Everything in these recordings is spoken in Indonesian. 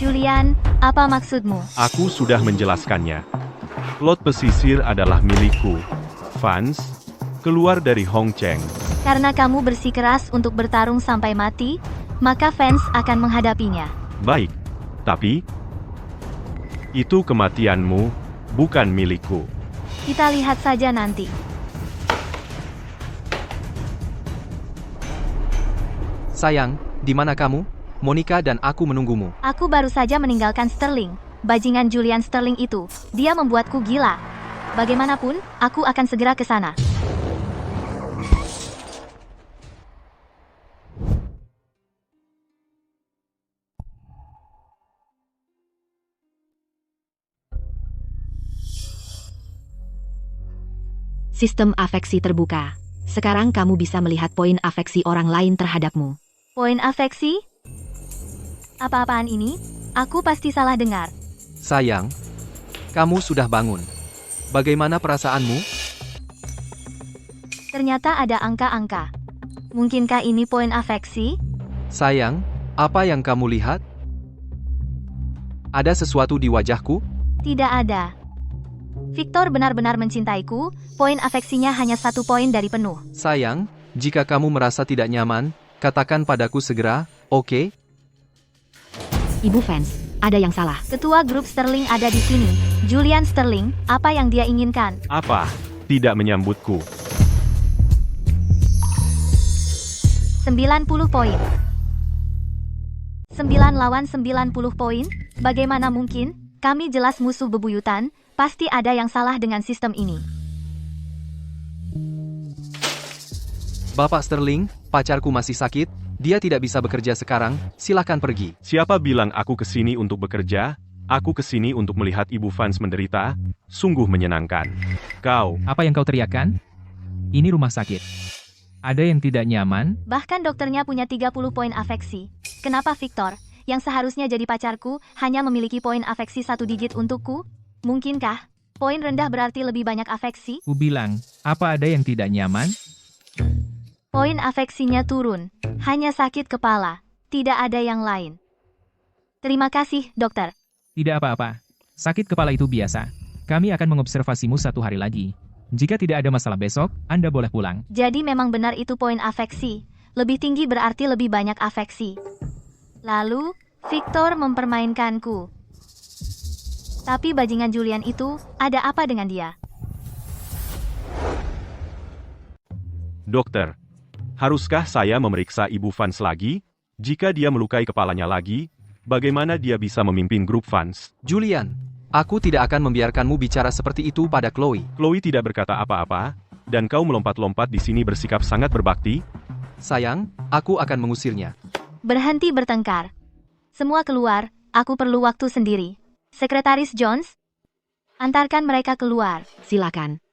Julian, apa maksudmu? Aku sudah menjelaskannya. Lot pesisir adalah milikku. Vance, keluar dari Hong Cheng. Karena kamu bersikeras untuk bertarung sampai mati, maka fans akan menghadapinya. Baik, tapi itu kematianmu, bukan milikku. Kita lihat saja nanti. Sayang, di mana kamu? Monica dan aku menunggumu. Aku baru saja meninggalkan Sterling. Bajingan Julian Sterling itu, dia membuatku gila. Bagaimanapun, aku akan segera ke sana. Sistem afeksi terbuka. Sekarang kamu bisa melihat poin afeksi orang lain terhadapmu. Poin afeksi? Apa-apaan ini? Aku pasti salah dengar. Sayang, kamu sudah bangun. Bagaimana perasaanmu? Ternyata ada angka-angka. Mungkinkah ini poin afeksi? Sayang, apa yang kamu lihat? Ada sesuatu di wajahku? Tidak ada. Victor benar-benar mencintaiku, poin afeksinya hanya 1 poin dari penuh. Sayang, jika kamu merasa tidak nyaman, katakan padaku segera, oke? Ibu fans, ada yang salah. Ketua grup Sterling ada di sini. Julian Sterling, apa yang dia inginkan? Apa? Tidak menyambutku. 90 poin. 9 lawan 90 poin? Bagaimana mungkin? Kami jelas musuh bebuyutan, pasti ada yang salah dengan sistem ini. Bapak Sterling, pacarku masih sakit, dia tidak bisa bekerja sekarang, silakan pergi. Siapa bilang aku kesini untuk bekerja? Aku kesini untuk melihat Ibu Vance menderita. Sungguh menyenangkan. Kau, Apa yang kau teriakkan? Ini rumah sakit. Ada yang tidak nyaman? Bahkan dokternya punya 30 poin afeksi. Kenapa Victor, yang seharusnya jadi pacarku, hanya memiliki poin afeksi 1 digit untukku? Mungkinkah poin rendah berarti lebih banyak afeksi? Ku bilang, apa ada yang tidak nyaman? Poin afeksinya turun. Hanya sakit kepala. Tidak ada yang lain. Terima kasih, dokter. Tidak apa-apa. Sakit kepala itu biasa. Kami akan mengobservasimu 1 hari lagi. Jika tidak ada masalah besok, Anda boleh pulang. Jadi memang benar itu poin afeksi. Lebih tinggi berarti lebih banyak afeksi. Lalu, Victor mempermainkanku. Tapi bajingan Julian itu, ada apa dengan dia? dokter. Haruskah saya memeriksa Ibu Vance lagi? Jika dia melukai kepalanya lagi, bagaimana dia bisa memimpin grup Vance? Julian, aku tidak akan membiarkanmu bicara seperti itu pada Chloe. Chloe tidak berkata apa-apa, dan kau melompat-lompat di sini bersikap sangat berbakti? Sayang, aku akan mengusirnya. Berhenti bertengkar. Semua keluar, aku perlu waktu sendiri. Sekretaris Jones, antarkan mereka keluar. Silakan.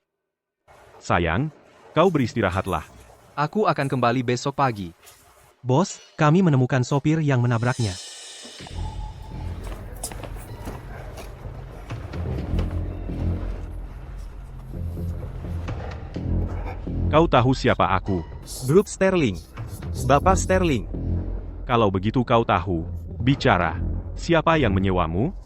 Sayang, kau beristirahatlah. Aku akan kembali besok pagi. Bos, kami menemukan sopir yang menabraknya. Kau tahu siapa aku? Grup Sterling. Bapak Sterling. Kalau begitu kau tahu, bicara. Siapa yang menyewamu?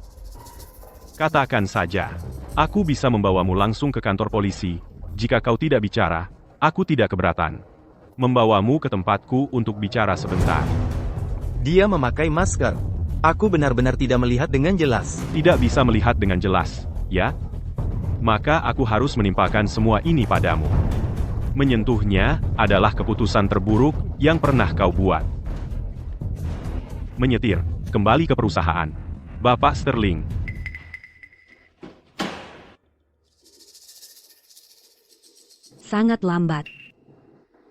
Katakan saja. Aku bisa membawamu langsung ke kantor polisi. Jika kau tidak bicara, aku tidak keberatan. Membawamu ke tempatku untuk bicara sebentar. Dia memakai masker. Aku benar-benar tidak melihat dengan jelas. Tidak bisa melihat dengan jelas, ya? Maka aku harus menimpakan semua ini padamu. Menyentuhnya adalah keputusan terburuk yang pernah kau buat. Menyetir, kembali ke perusahaan. Bapak Sterling. Sangat lambat.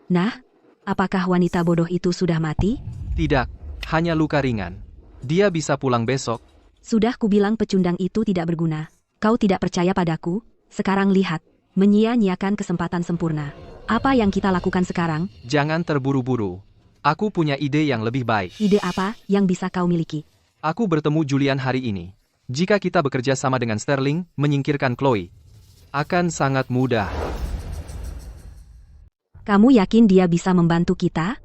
Nah, apakah wanita bodoh itu sudah mati? Tidak, hanya luka ringan. Dia bisa pulang besok. Sudah kubilang pecundang itu tidak berguna. Kau tidak percaya padaku? Sekarang lihat, menyia-nyiakan kesempatan sempurna. Apa yang kita lakukan sekarang? Jangan terburu-buru. Aku punya ide yang lebih baik. Ide apa yang bisa kau miliki? Aku bertemu Julian hari ini. Jika kita bekerja sama dengan Sterling, menyingkirkan Chloe, akan sangat mudah. Kamu yakin dia bisa membantu kita?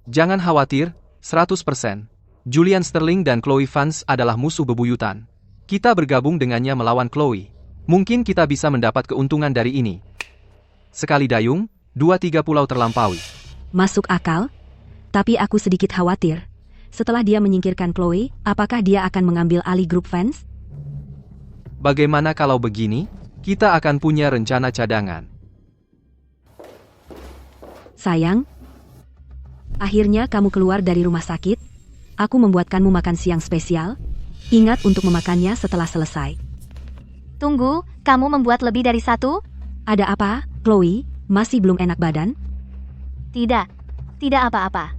Jangan khawatir, 100%. Julian Sterling dan Chloe Vance adalah musuh bebuyutan. Kita bergabung dengannya melawan Chloe. Mungkin kita bisa mendapat keuntungan dari ini. Sekali dayung, 2-3 pulau terlampaui. Masuk akal? Tapi aku sedikit khawatir. Setelah dia menyingkirkan Chloe, apakah dia akan mengambil alih grup fans? Bagaimana kalau begini? Kita akan punya rencana cadangan. Sayang, akhirnya kamu keluar dari rumah sakit. Aku membuatkanmu makan siang spesial. Ingat untuk memakannya setelah selesai. Tunggu, kamu membuat lebih dari satu? Ada apa, Chloe? Masih belum enak badan? Tidak. Tidak apa-apa.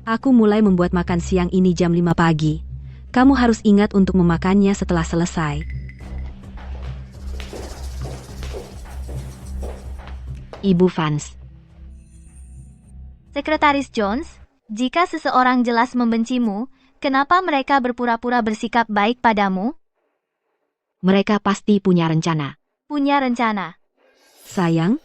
Aku mulai membuat makan siang ini jam 5 pagi. Kamu harus ingat untuk memakannya setelah selesai. Ibu Vance. Sekretaris Jones, jika seseorang jelas membencimu, kenapa mereka berpura-pura bersikap baik padamu? Mereka pasti punya rencana. Punya rencana. Sayang,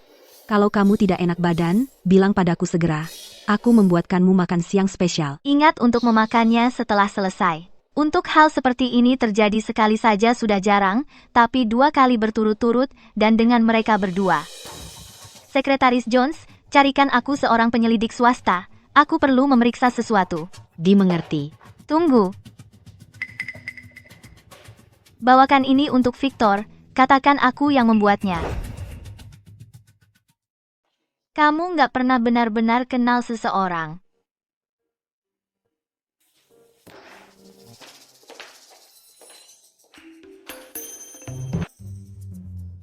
kalau kamu tidak enak badan, bilang padaku segera. Aku membuatkanmu makan siang spesial. Ingat untuk memakannya setelah selesai. Untuk hal seperti ini terjadi sekali saja sudah jarang, tapi 2 kali berturut-turut dan dengan mereka berdua. Sekretaris Jones, carikan aku seorang penyelidik swasta. Aku perlu memeriksa sesuatu. Dimengerti. Tunggu. Bawakan ini untuk Victor, katakan aku yang membuatnya. Kamu nggak pernah benar-benar kenal seseorang.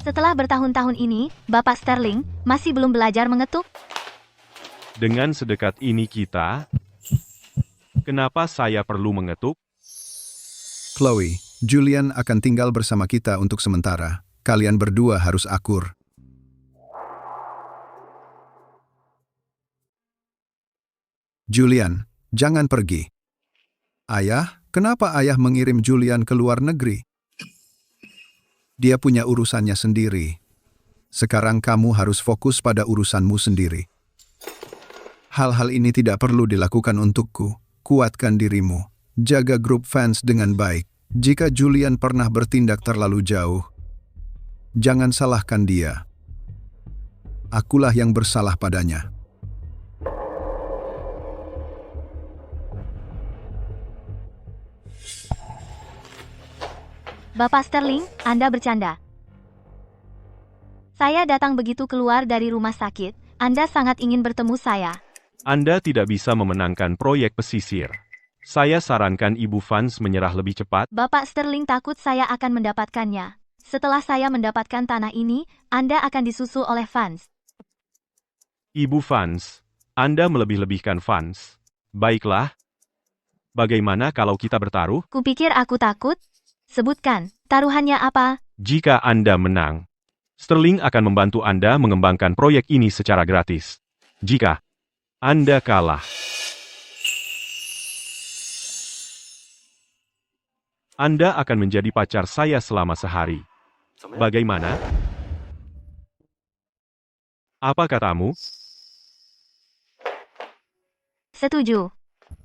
Setelah bertahun-tahun ini, Bapak Sterling masih belum belajar mengetuk? Dengan sedekat ini kita... Kenapa saya perlu mengetuk? Chloe, Julian akan tinggal bersama kita untuk sementara. Kalian berdua harus akur. Julian, jangan pergi. Ayah, kenapa ayah mengirim Julian ke luar negeri? Dia punya urusannya sendiri. Sekarang kamu harus fokus pada urusanmu sendiri. Hal-hal ini tidak perlu dilakukan untukku. Kuatkan dirimu. Jaga grup fans dengan baik. Jika Julian pernah bertindak terlalu jauh, jangan salahkan dia. Akulah yang bersalah padanya. Bapak Sterling, Anda bercanda. Saya datang begitu keluar dari rumah sakit, Anda sangat ingin bertemu saya. Anda tidak bisa memenangkan proyek pesisir. Saya sarankan Ibu Vance menyerah lebih cepat. Bapak Sterling takut saya akan mendapatkannya. Setelah saya mendapatkan tanah ini, Anda akan disusul oleh Vance. Ibu Vance, Anda melebih-lebihkan Vance. Baiklah. Bagaimana kalau kita bertaruh? Kupikir aku takut? Sebutkan, taruhannya apa? Jika Anda menang, Sterling akan membantu Anda mengembangkan proyek ini secara gratis. Jika Anda kalah, Anda akan menjadi pacar saya selama sehari. Bagaimana? Apa katamu? Setuju.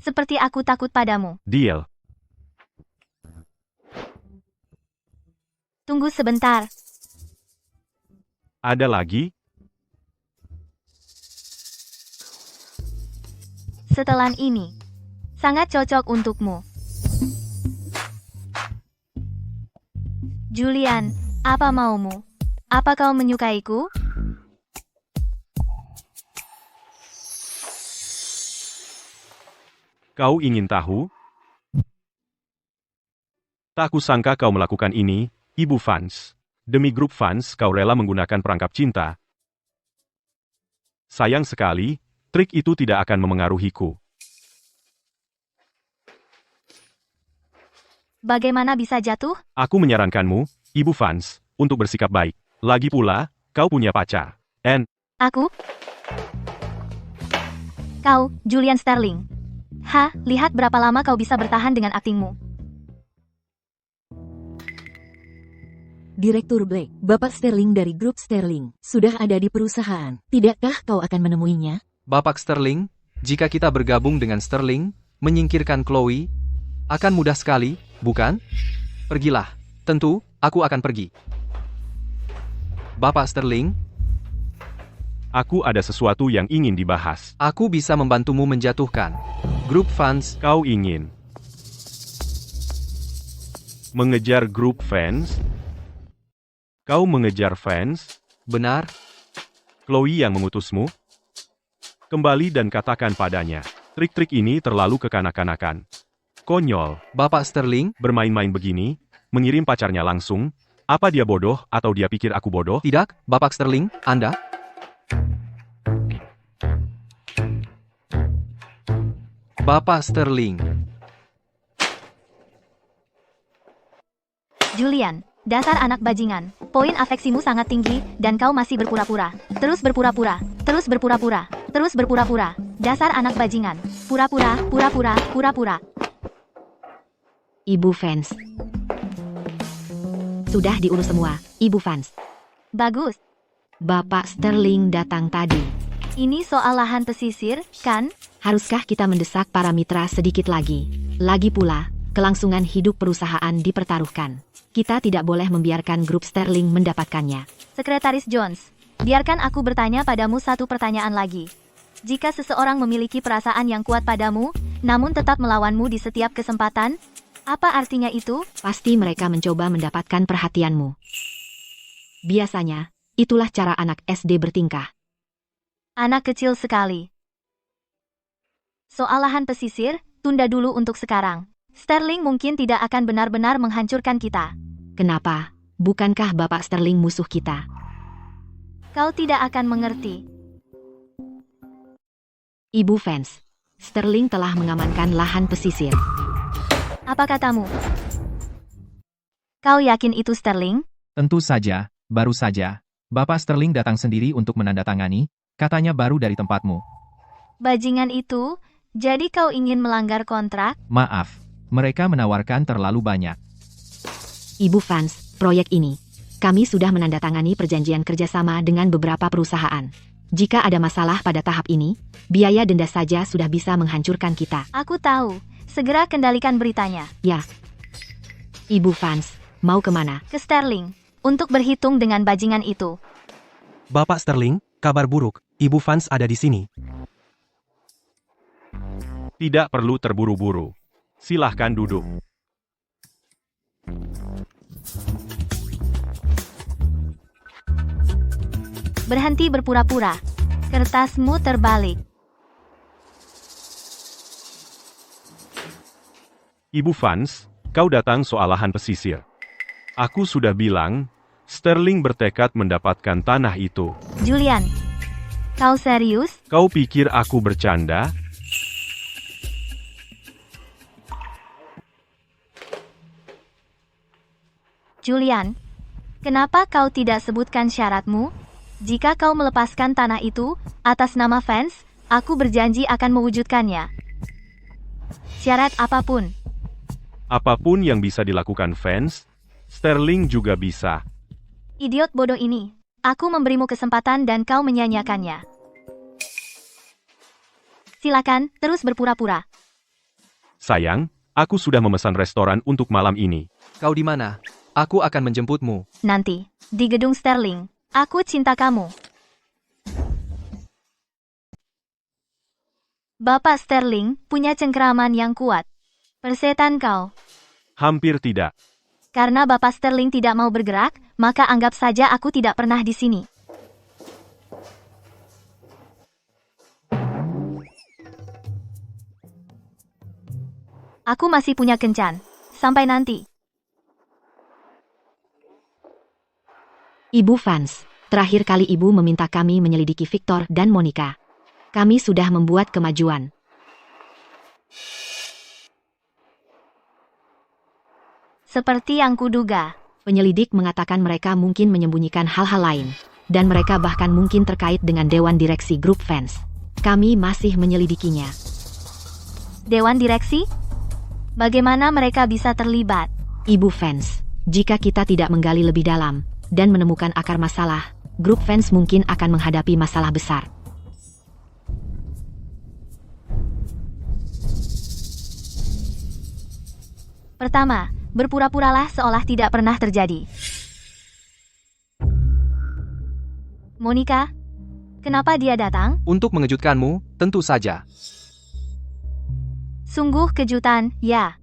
Seperti aku takut padamu. Deal. Tunggu sebentar. Ada lagi? Setelan ini. Sangat cocok untukmu. Julian, apa maumu? Apa kau menyukaiku? Kau ingin tahu? Tak kusangka kau melakukan ini, Ibu Vance. Demi grup Vance kau rela menggunakan perangkap cinta. Sayang sekali, trik itu tidak akan memengaruhiku. Bagaimana bisa jatuh? Aku menyarankanmu, Ibu Vance, untuk bersikap baik. Lagi pula, kau punya pacar. Aku? Kau, Julian Sterling. Lihat berapa lama kau bisa bertahan dengan aktingmu. Direktur Black, Bapak Sterling dari grup Sterling, sudah ada di perusahaan. Tidakkah kau akan menemuinya? Bapak Sterling, jika kita bergabung dengan Sterling, menyingkirkan Chloe, Akan mudah sekali, bukan? Pergilah. Tentu, aku akan pergi. Bapak Sterling, Aku ada sesuatu yang ingin dibahas. aku bisa membantumu menjatuhkan grup fans. Kau ingin mengejar grup fans? Kau mengejar fans? Benar? Chloe yang mengutusmu? Kembali dan katakan padanya. Trik-trik ini terlalu kekanak-kanakan. Konyol, Bapak Sterling, bermain-main begini, mengirim pacarnya langsung. Apa dia bodoh atau dia pikir aku bodoh? tidak, Bapak Sterling, Anda? Bapak Sterling, Julian, dasar anak bajingan. Poin afeksimu sangat tinggi, dan kau masih berpura-pura. Terus berpura-pura, terus berpura-pura, terus berpura-pura. Dasar anak bajingan. Pura-pura, pura-pura, pura-pura. Ibu fans. Sudah diurus semua, Ibu fans. Bagus. Bapak Sterling datang tadi. Ini soal lahan pesisir, kan? Haruskah kita mendesak para mitra sedikit lagi? Lagi pula, kelangsungan hidup perusahaan dipertaruhkan. Kita tidak boleh membiarkan grup Sterling mendapatkannya. Sekretaris Jones, biarkan aku bertanya padamu satu pertanyaan lagi. Jika seseorang memiliki perasaan yang kuat padamu, namun tetap melawanmu di setiap kesempatan, apa artinya itu? Pasti mereka mencoba mendapatkan perhatianmu. Biasanya, itulah cara anak SD bertingkah. Anak kecil sekali. Soal lahan pesisir, tunda dulu untuk sekarang. Sterling mungkin tidak akan benar-benar menghancurkan kita. Kenapa? Bukankah Bapak Sterling musuh kita? Kau tidak akan mengerti. Ibu fans, Sterling telah mengamankan lahan pesisir. Apa katamu? Kau yakin itu Sterling? Tentu saja, baru saja. Bapak Sterling datang sendiri untuk menandatangani, katanya baru dari tempatmu. Bajingan itu, jadi kau ingin melanggar kontrak? Maaf, mereka menawarkan terlalu banyak. Ibu fans, proyek ini. Kami sudah menandatangani perjanjian kerjasama dengan beberapa perusahaan. Jika ada masalah pada tahap ini, biaya denda saja sudah bisa menghancurkan kita. Aku tahu. Segera kendalikan beritanya. Ya. Ibu fans, mau kemana? Ke Sterling. Untuk berhitung dengan bajingan itu. Bapak Sterling, kabar buruk. Ibu fans ada di sini. Tidak perlu terburu-buru. Silahkan duduk. Berhenti berpura-pura. Kertasmu terbalik. Ibu fans, kau datang soal lahan pesisir. Aku sudah bilang, Sterling bertekad mendapatkan tanah itu. Julian, kau serius? Kau pikir aku bercanda? Julian, kenapa kau tidak sebutkan syaratmu? Jika kau melepaskan tanah itu, atas nama fans, aku berjanji akan mewujudkannya. Syarat apapun. Apapun yang bisa dilakukan fans, Sterling juga bisa. Idiot bodoh ini. Aku memberimu kesempatan dan kau menyanyiakannya. Silakan, terus berpura-pura. Sayang, aku sudah memesan restoran untuk malam ini. Kau di mana? Aku akan menjemputmu. Nanti, di gedung Sterling. Aku cinta kamu. Bapak Sterling punya cengkeraman yang kuat. Persetan kau. Hampir tidak. Karena Bapak Sterling tidak mau bergerak, maka anggap saja aku tidak pernah di sini. Aku masih punya kencan. Sampai nanti. Ibu fans, terakhir kali ibu meminta kami menyelidiki Victor dan Monica. Kami sudah membuat kemajuan. Seperti yang kuduga. Penyelidik mengatakan mereka mungkin menyembunyikan hal-hal lain. Dan mereka bahkan mungkin terkait dengan Dewan Direksi grup fans. Kami masih menyelidikinya. Dewan Direksi? Bagaimana mereka bisa terlibat? Ibu fans, jika kita tidak menggali lebih dalam dan menemukan akar masalah, grup fans mungkin akan menghadapi masalah besar. Pertama, berpura-puralah seolah tidak pernah terjadi. Monica, kenapa dia datang? Untuk mengejutkanmu, tentu saja. Sungguh kejutan, ya.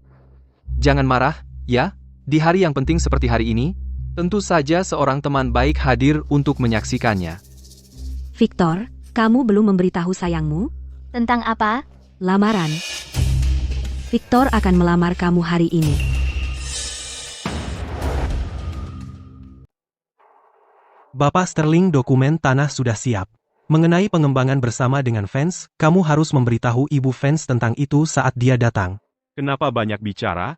Jangan marah, ya. Di hari yang penting seperti hari ini, tentu saja seorang teman baik hadir untuk menyaksikannya. Victor, kamu belum memberitahu sayangmu? Tentang apa? Lamaran. Victor akan melamar kamu hari ini. Bapak Sterling, dokumen tanah sudah siap. Mengenai pengembangan bersama dengan fans, kamu harus memberitahu ibu fans tentang itu saat dia datang. Kenapa banyak bicara?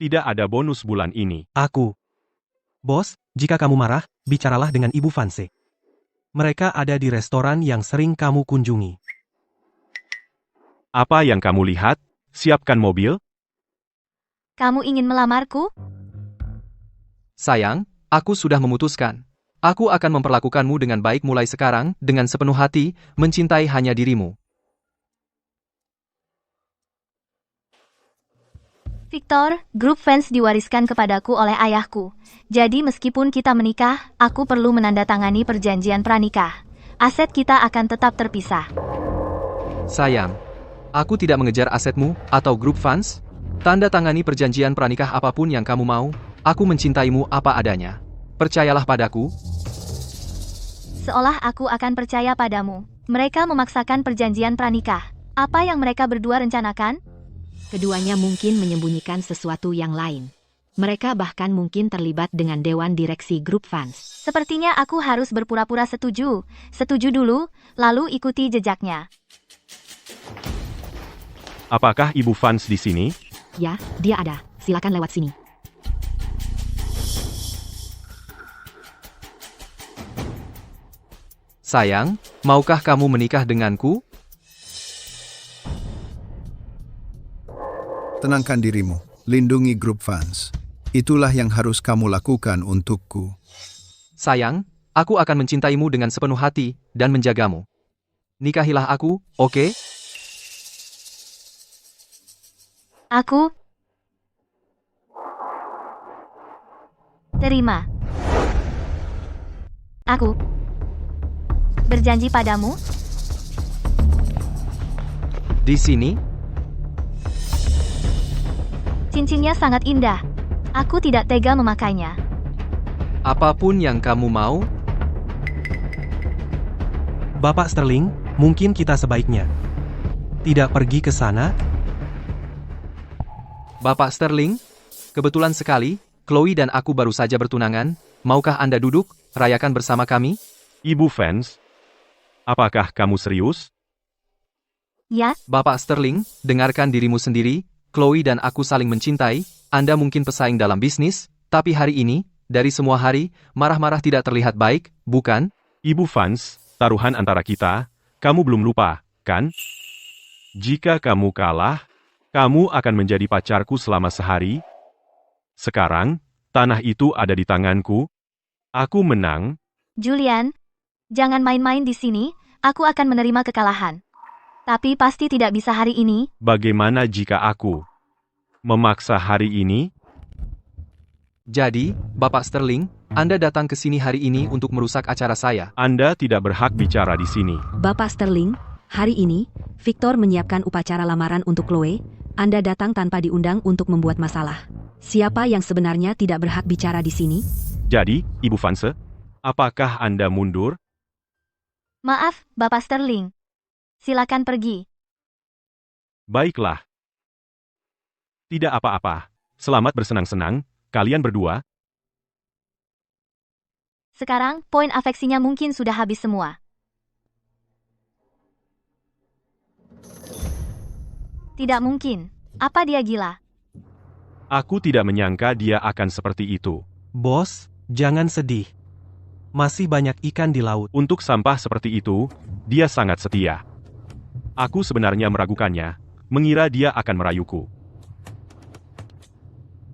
Tidak ada bonus bulan ini. Aku. Bos, jika kamu marah, bicaralah dengan ibu Fanse. Mereka ada di restoran yang sering kamu kunjungi. Apa yang kamu lihat? Siapkan mobil? Kamu ingin melamarku? Sayang, aku sudah memutuskan. Aku akan memperlakukanmu dengan baik mulai sekarang, dengan sepenuh hati, mencintai hanya dirimu. Victor, grup fans diwariskan kepadaku oleh ayahku. Jadi meskipun kita menikah, aku perlu menandatangani perjanjian pranikah. Aset kita akan tetap terpisah. Sayang, aku tidak mengejar asetmu atau grup fans. Tanda tangani perjanjian pranikah apapun yang kamu mau. Aku mencintaimu apa adanya. Percayalah padaku. Seolah aku akan percaya padamu. Mereka memaksakan perjanjian pranikah. Apa yang mereka berdua rencanakan? Keduanya mungkin menyembunyikan sesuatu yang lain. Mereka bahkan mungkin terlibat dengan dewan direksi grup fans. Sepertinya aku harus berpura-pura setuju. Setuju dulu, lalu ikuti jejaknya. Apakah ibu fans di sini? Ya, dia ada. Silakan lewat sini. Sayang, maukah kamu menikah denganku? Tenangkan dirimu, lindungi grup fans. Itulah yang harus kamu lakukan untukku. Sayang, aku akan mencintaimu dengan sepenuh hati dan menjagamu. Nikahilah aku, oke? Aku terima. Aku berjanji padamu. Di sini, Cincinnya sangat indah. Aku tidak tega memakainya. apapun yang kamu mau, Bapak Sterling, mungkin kita sebaiknya tidak pergi ke sana. Bapak Sterling, kebetulan sekali, Chloe dan aku baru saja bertunangan. Maukah Anda duduk, rayakan bersama kami? Ibu fans? Apakah kamu serius? Ya, Bapak Sterling, dengarkan dirimu sendiri. Chloe dan aku saling mencintai. Anda mungkin pesaing dalam bisnis, tapi hari ini, dari semua hari, marah-marah tidak terlihat baik, bukan? Ibu fans, taruhan antara kita, kamu belum lupa, kan? Jika kamu kalah, kamu akan menjadi pacarku selama sehari. Sekarang, tanah itu ada di tanganku. Aku menang. Julian, jangan main-main di sini. Aku akan menerima kekalahan. Tapi pasti tidak bisa hari ini. Bagaimana jika aku memaksa hari ini? Jadi, Bapak Sterling, Anda datang ke sini hari ini untuk merusak acara saya. Anda tidak berhak bicara di sini. Bapak Sterling, hari ini, Victor menyiapkan upacara lamaran untuk Chloe. Anda datang tanpa diundang untuk membuat masalah. Siapa yang sebenarnya tidak berhak bicara di sini? Jadi, Ibu Fanse, apakah Anda mundur? Maaf, Bapak Sterling. Silakan pergi. Baiklah. Tidak apa-apa. Selamat bersenang-senang, kalian berdua. Sekarang, poin afeksinya mungkin sudah habis semua. Tidak mungkin. Apa dia gila? Aku tidak menyangka dia akan seperti itu. Bos, jangan sedih. Masih banyak ikan di laut. Untuk sampah seperti itu, dia sangat setia. Aku sebenarnya meragukannya, mengira dia akan merayuku.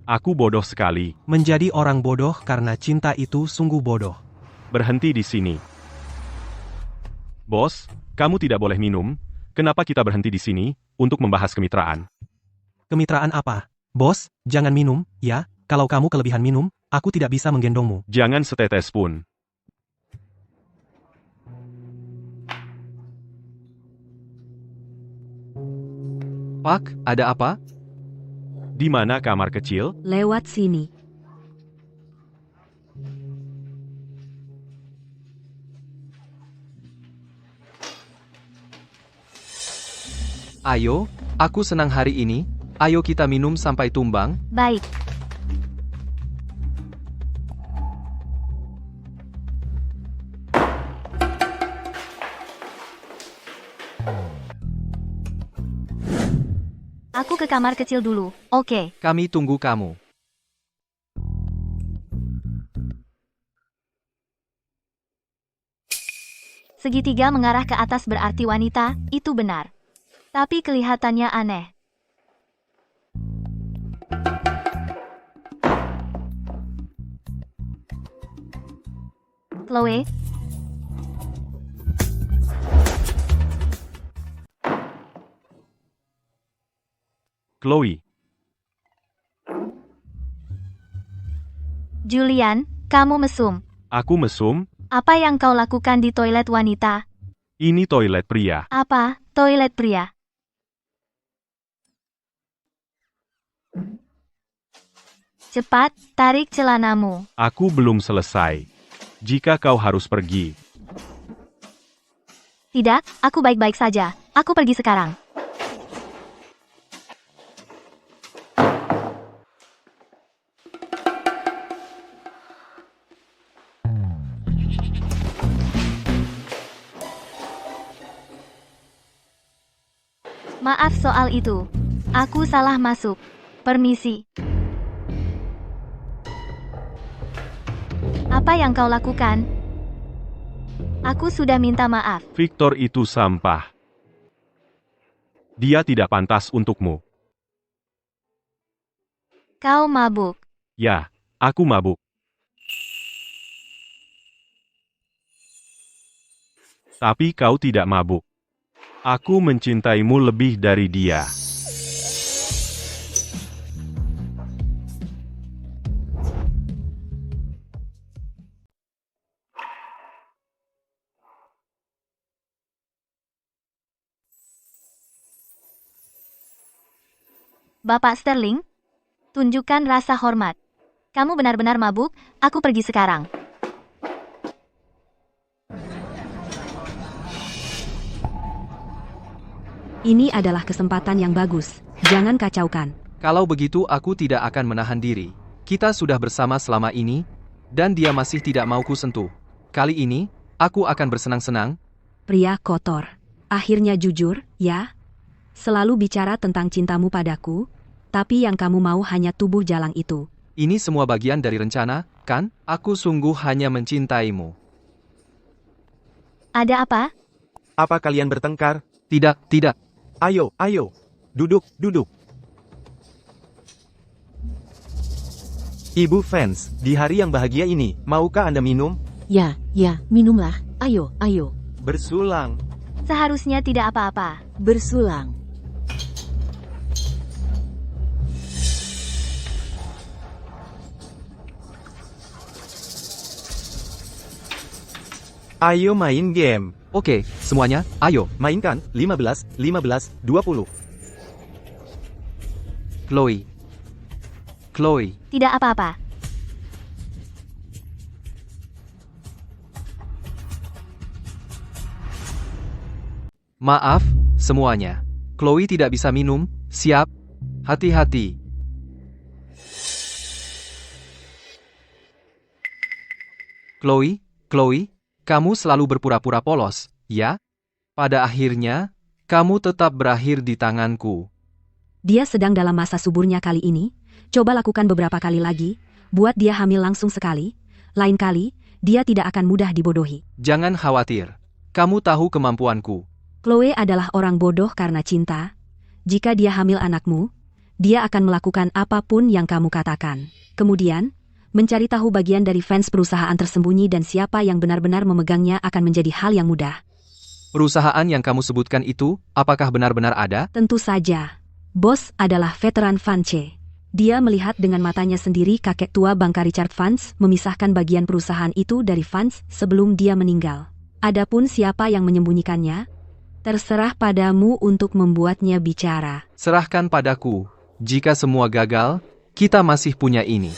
Aku bodoh sekali. Menjadi orang bodoh karena cinta itu sungguh bodoh. Berhenti di sini. Bos, kamu tidak boleh minum. Kenapa kita berhenti di sini untuk membahas kemitraan? Kemitraan apa? Bos, jangan minum, ya. Kalau kamu kelebihan minum, aku tidak bisa menggendongmu. Jangan setetes pun. Pak, ada apa? Di mana kamar kecil? Lewat sini. Ayo, aku senang hari ini. Ayo kita minum sampai tumbang. Baik. Aku ke kamar kecil dulu, oke. Kami tunggu kamu. Segitiga mengarah ke atas berarti wanita, itu benar. Tapi kelihatannya aneh. Chloe, Chloe, Julian, kamu mesum. aku mesum. Apa yang kau lakukan di toilet wanita? Ini toilet pria. Apa, toilet pria? Cepat, tarik celanamu. Aku belum selesai. Jika kau harus pergi, Tidak, aku baik-baik saja. Aku pergi sekarang. Maaf soal itu. Aku salah masuk. Permisi. Apa yang kau lakukan? Aku sudah minta maaf. Victor itu sampah. Dia tidak pantas untukmu. Kau mabuk. Ya, aku mabuk. Tapi kau tidak mabuk. Aku mencintaimu lebih dari dia. Bapak Sterling, tunjukkan rasa hormat. Kamu benar-benar mabuk, aku pergi sekarang. Ini adalah kesempatan yang bagus. Jangan kacaukan. Kalau begitu aku tidak akan menahan diri. Kita sudah bersama selama ini, dan dia masih tidak mau ku sentuh. Kali ini, aku akan bersenang-senang. Pria kotor. Akhirnya jujur, ya? Selalu bicara tentang cintamu padaku, tapi yang kamu mau hanya tubuh jalang itu. Ini semua bagian dari rencana, kan? Aku sungguh hanya mencintaimu. Ada apa? Apa kalian bertengkar? Tidak, tidak. Ayo, ayo. Duduk, duduk. Ibu fans, di hari yang bahagia ini, maukah Anda minum? Ya, minumlah. Ayo, ayo. Bersulang. Seharusnya tidak apa-apa. Bersulang. Ayo main game. Oke, semuanya, ayo. Mainkan, 15, 15, 20. Chloe. Chloe. Tidak apa-apa. Maaf, semuanya. Chloe tidak bisa minum, siap? Hati-hati. Chloe, kamu selalu berpura-pura polos, ya? Pada akhirnya, kamu tetap berakhir di tanganku. Dia sedang dalam masa suburnya kali ini. Coba lakukan beberapa kali lagi. Buat dia hamil langsung sekali. Lain kali, dia tidak akan mudah dibodohi. Jangan khawatir. Kamu tahu kemampuanku. Chloe adalah orang bodoh karena cinta. Jika dia hamil anakmu, dia akan melakukan apapun yang kamu katakan. Kemudian, mencari tahu bagian dari fans perusahaan tersembunyi dan siapa yang benar-benar memegangnya akan menjadi hal yang mudah. Perusahaan yang kamu sebutkan itu, apakah benar-benar ada? Tentu saja. Bos adalah veteran Vance. Dia melihat dengan matanya sendiri kakek tua bangka Richard Vance memisahkan bagian perusahaan itu dari Vance sebelum dia meninggal. Adapun siapa yang menyembunyikannya, terserah padamu untuk membuatnya bicara. Serahkan padaku. Jika semua gagal, kita masih punya ini.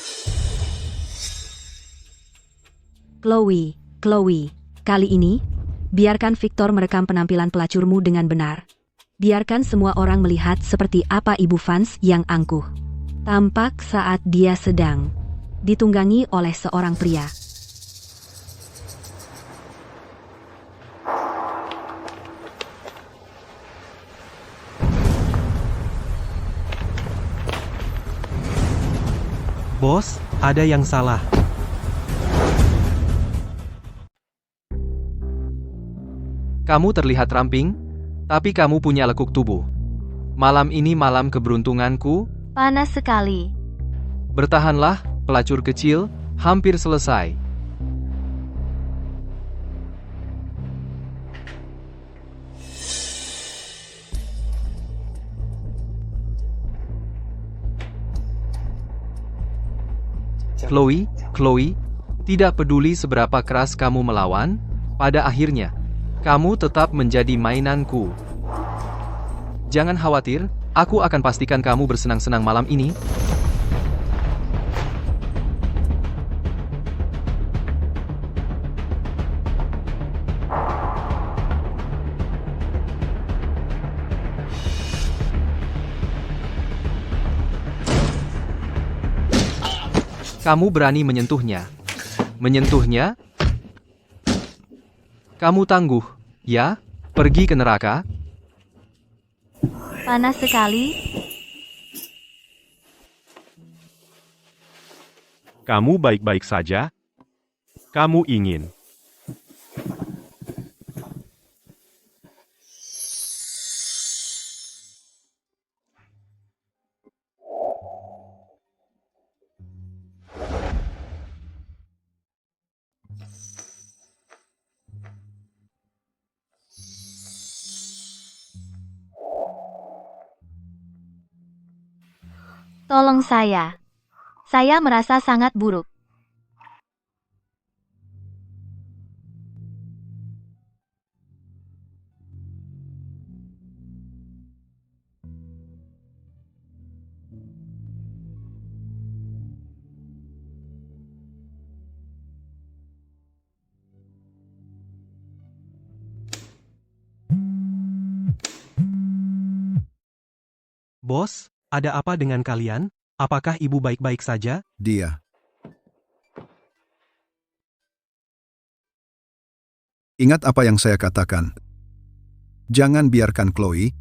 Chloe, kali ini, biarkan Victor merekam penampilan pelacurmu dengan benar. Biarkan semua orang melihat seperti apa Ibu Vance yang angkuh tampak saat dia sedang ditunggangi oleh seorang pria. Bos, ada yang salah. Kamu terlihat ramping, tapi kamu punya lekuk tubuh. Malam ini malam keberuntunganku. Panas sekali. Bertahanlah, pelacur kecil, hampir selesai. Chloe, tidak peduli seberapa keras kamu melawan, pada akhirnya, kamu tetap menjadi mainanku. Jangan khawatir, aku akan pastikan kamu bersenang-senang malam ini. Kamu berani menyentuhnya. Menyentuhnya? Kamu tangguh, ya? Pergi ke neraka? Panas sekali. Kamu baik-baik saja? Kamu ingin Tolong saya. Saya merasa sangat buruk. Bos, ada apa dengan kalian? Apakah ibu baik-baik saja? Dia. Ingat apa yang saya katakan. Jangan biarkan Chloe.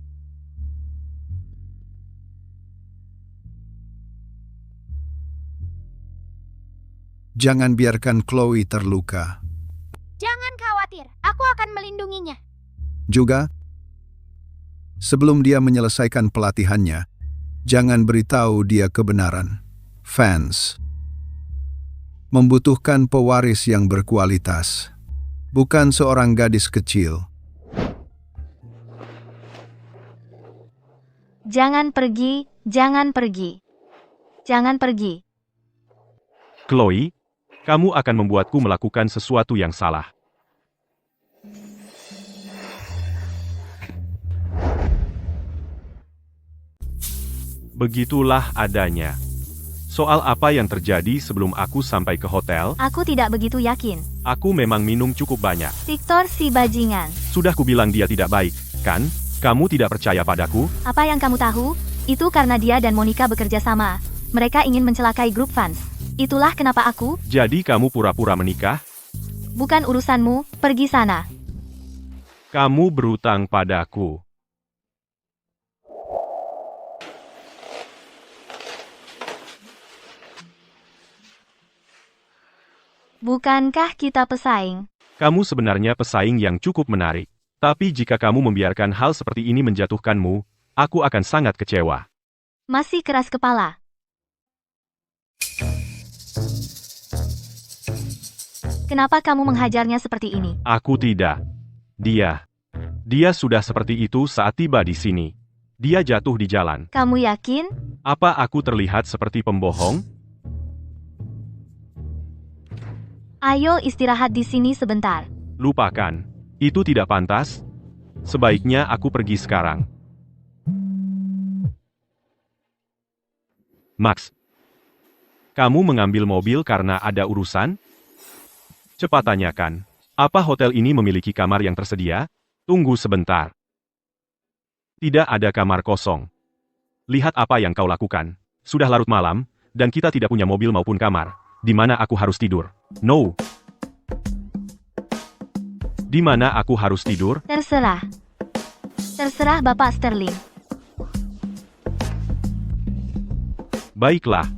Jangan biarkan Chloe terluka. Jangan khawatir, aku akan melindunginya. Juga, sebelum dia menyelesaikan pelatihannya, jangan beritahu dia kebenaran. Vance membutuhkan pewaris yang berkualitas, bukan seorang gadis kecil. Jangan pergi, jangan pergi. Jangan pergi. Chloe, kamu akan membuatku melakukan sesuatu yang salah. Begitulah adanya. Soal apa yang terjadi sebelum aku sampai ke hotel, Aku tidak begitu yakin. aku memang minum cukup banyak. Victor si bajingan. Sudah kubilang dia tidak baik, kan? Kamu tidak percaya padaku? Apa yang kamu tahu? Itu karena dia dan Monica bekerja sama. Mereka ingin mencelakai grup Vance. Itulah kenapa aku, Jadi kamu pura-pura menikah? bukan urusanmu, pergi sana. Kamu berutang padaku. Bukankah kita pesaing? Kamu sebenarnya pesaing yang cukup menarik. Tapi jika kamu membiarkan hal seperti ini menjatuhkanmu, aku akan sangat kecewa. Masih keras kepala. Kenapa kamu menghajarnya seperti ini? Aku tidak. Dia sudah seperti itu saat tiba di sini. Dia jatuh di jalan. Kamu yakin? Apa aku terlihat seperti pembohong? Ayo istirahat di sini sebentar. Lupakan. Itu tidak pantas. Sebaiknya aku pergi sekarang. Max, kamu mengambil mobil karena ada urusan? Cepat tanyakan. Apa hotel ini memiliki kamar yang tersedia? Tunggu sebentar. Tidak ada kamar kosong. Lihat apa yang kau lakukan. Sudah larut malam, dan kita tidak punya mobil maupun kamar. Di mana aku harus tidur? No. Di mana aku harus tidur? Terserah. Terserah Bapak Sterling. Baiklah.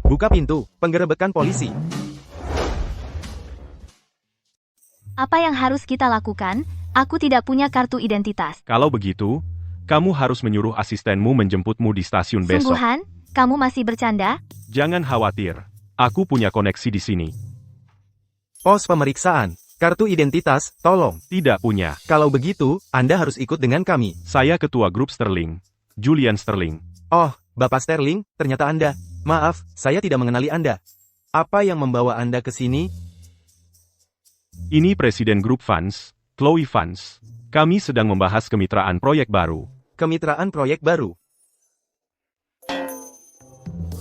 Buka pintu, penggerebekan polisi. Apa yang harus kita lakukan? Aku tidak punya kartu identitas. Kalau begitu, kamu harus menyuruh asistenmu menjemputmu di stasiun besok. Sungguhan? Kamu masih bercanda? Jangan khawatir. Aku punya koneksi di sini. Pos pemeriksaan. Kartu identitas, tolong. Tidak punya. Kalau begitu, Anda harus ikut dengan kami. Saya ketua grup Sterling. Julian Sterling. Oh, Bapak Sterling, ternyata Anda. Maaf, saya tidak mengenali Anda. Apa yang membawa Anda ke sini? Ini Presiden Grup Fans, Chloe Fans. Kami sedang membahas kemitraan proyek baru. Kemitraan proyek baru.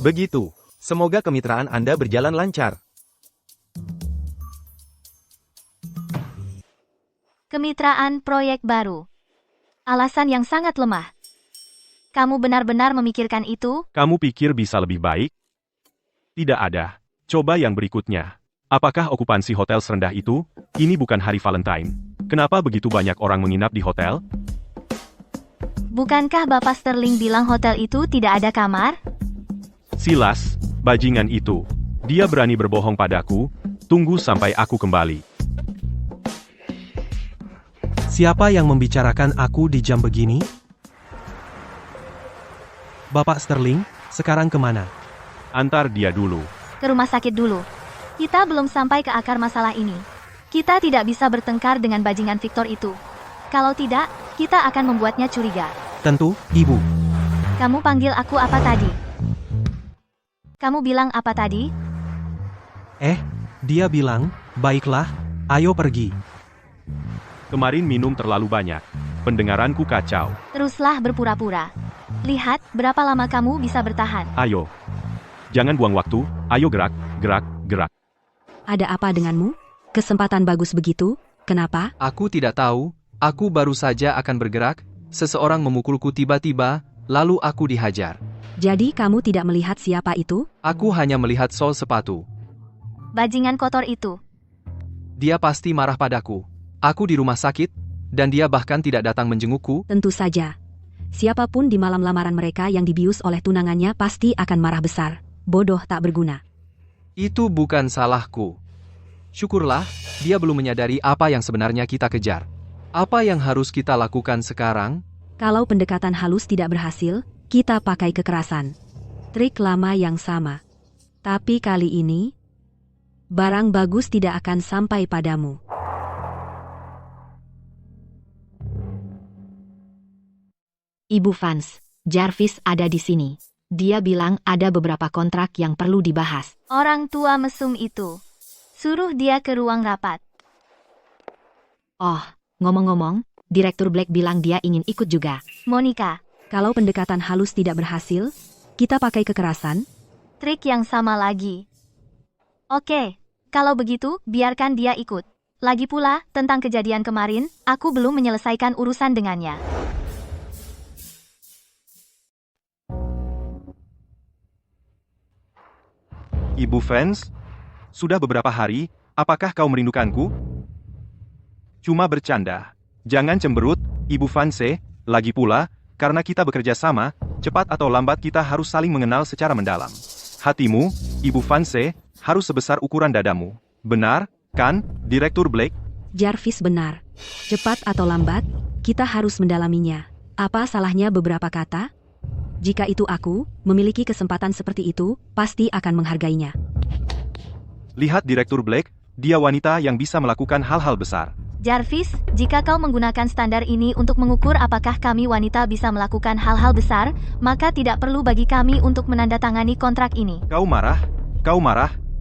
Begitu. Semoga kemitraan Anda berjalan lancar. Kemitraan proyek baru. Alasan yang sangat lemah. Kamu benar-benar memikirkan itu? Kamu pikir bisa lebih baik? Tidak ada. Coba yang berikutnya. Apakah okupansi hotel serendah itu? Ini bukan hari Valentine. Kenapa begitu banyak orang menginap di hotel? Bukankah Bapak Sterling bilang hotel itu tidak ada kamar? Silas, bajingan itu. Dia berani berbohong padaku. Tunggu sampai aku kembali. Siapa yang membicarakan aku di jam begini? Bapak Sterling, sekarang kemana? Antar dia dulu. Ke rumah sakit dulu. Kita belum sampai ke akar masalah ini. Kita tidak bisa bertengkar dengan bajingan Victor itu. Kalau tidak, kita akan membuatnya curiga. Tentu, Ibu. Kamu panggil aku apa tadi? Kamu bilang apa tadi? Dia bilang, baiklah, ayo pergi. Kemarin minum terlalu banyak. Pendengaranku kacau. Teruslah berpura-pura. Lihat, berapa lama kamu bisa bertahan. Ayo. Jangan buang waktu. Ayo gerak, gerak, gerak. Ada apa denganmu? Kesempatan bagus begitu? Kenapa? Aku tidak tahu. Aku baru saja akan bergerak. Seseorang memukulku tiba-tiba, lalu aku dihajar. Jadi kamu tidak melihat siapa itu? Aku hanya melihat sol sepatu. Bajingan kotor itu. Dia pasti marah padaku. Aku di rumah sakit, dan dia bahkan tidak datang menjengukku. Tentu saja. Siapapun di malam lamaran mereka yang dibius oleh tunangannya pasti akan marah besar. Bodoh tak berguna. Itu bukan salahku. Syukurlah, dia belum menyadari apa yang sebenarnya kita kejar. Apa yang harus kita lakukan sekarang? Kalau pendekatan halus tidak berhasil, kita pakai kekerasan. Trik lama yang sama. Tapi kali ini, barang bagus tidak akan sampai padamu. Ibu Vance, Jarvis ada di sini. Dia bilang ada beberapa kontrak yang perlu dibahas. Orang tua mesum itu. Suruh dia ke ruang rapat. Oh, ngomong-ngomong, Direktur Black bilang dia ingin ikut juga. Monica, Kalau pendekatan halus tidak berhasil, kita pakai kekerasan. trik yang sama lagi. Oke, kalau begitu, biarkan dia ikut. Lagi pula, tentang kejadian kemarin, aku belum menyelesaikan urusan dengannya. Ibu Vance, sudah beberapa hari, apakah kau merindukanku? Cuma bercanda. Jangan cemberut, Ibu Vance. Lagi pula, karena kita bekerja sama, cepat atau lambat kita harus saling mengenal secara mendalam. Hatimu, Ibu Vance, harus sebesar ukuran dadamu. Benar, kan, Direktur Blake? Jarvis benar. Cepat atau lambat, kita harus mendalaminya. Apa salahnya beberapa kata? Jika itu aku, memiliki kesempatan seperti itu, pasti akan menghargainya. Lihat Direktur Blake, dia wanita yang bisa melakukan hal-hal besar. Jarvis, jika kau menggunakan standar ini untuk mengukur apakah kami wanita bisa melakukan hal-hal besar, maka tidak perlu bagi kami untuk menandatangani kontrak ini. Kau marah,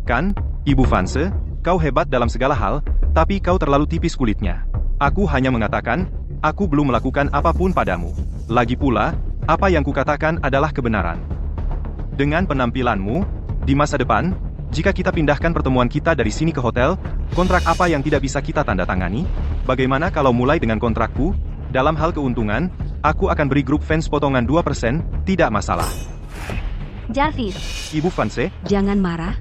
kan, Ibu Vanse? Kau hebat dalam segala hal, tapi kau terlalu tipis kulitnya. Aku hanya mengatakan, aku belum melakukan apapun padamu. Lagi pula, apa yang kukatakan adalah kebenaran. Dengan penampilanmu, di masa depan, jika kita pindahkan pertemuan kita dari sini ke hotel, kontrak apa yang tidak bisa kita tanda tangani? Bagaimana kalau mulai dengan kontrakku? Dalam hal keuntungan, aku akan beri grup fans potongan 2%, tidak masalah. Jarvis. Ibu Vanse? Jangan marah.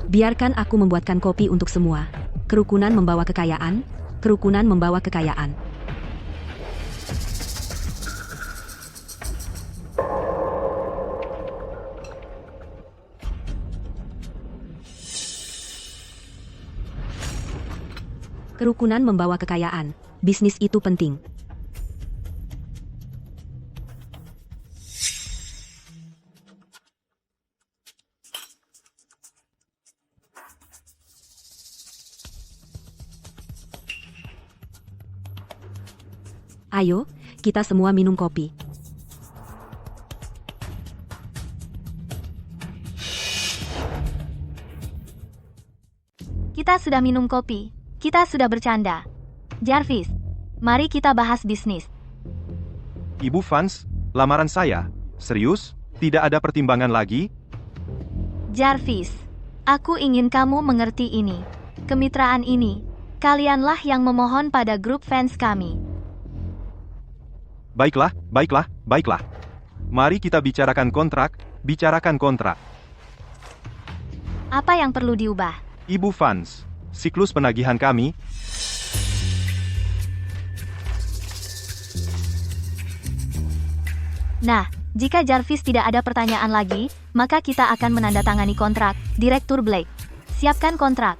Biarkan aku membuatkan kopi untuk semua. Kerukunan membawa kekayaan, kerukunan membawa kekayaan. Kerukunan membawa kekayaan. Bisnis itu penting. Ayo, kita semua minum kopi. Kita sudah minum kopi. Kita sudah bercanda. Jarvis, mari kita bahas bisnis. Ibu Vance, lamaran saya. Serius? Tidak ada pertimbangan lagi? Jarvis, aku ingin kamu mengerti ini. Kemitraan ini, kalianlah yang memohon pada grup fans kami. Baiklah. Mari kita bicarakan kontrak. Apa yang perlu diubah? Ibu Vance, siklus penagihan kami. Nah, jika Jarvis tidak ada pertanyaan lagi, maka kita akan menandatangani kontrak. Direktur Blake, siapkan kontrak.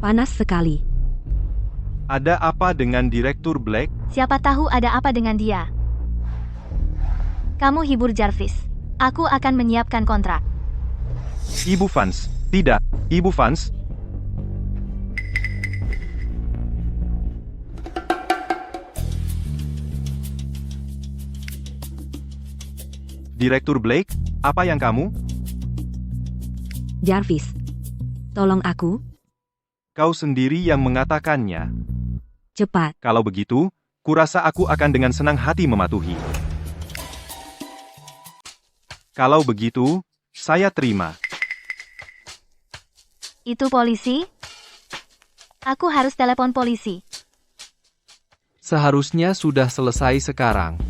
Panas sekali. Ada apa dengan Direktur Blake? Siapa tahu ada apa dengan dia. Kamu hibur Jarvis. Aku akan menyiapkan kontrak. Ibu Vance, tidak. Ibu Vance. Direktur Blake, apa yang kamu? Jarvis, tolong aku. Kau sendiri yang mengatakannya. Cepat. Kalau begitu, kurasa aku akan dengan senang hati mematuhi. Kalau begitu, saya terima. Itu polisi? Aku harus telepon polisi. Seharusnya sudah selesai sekarang.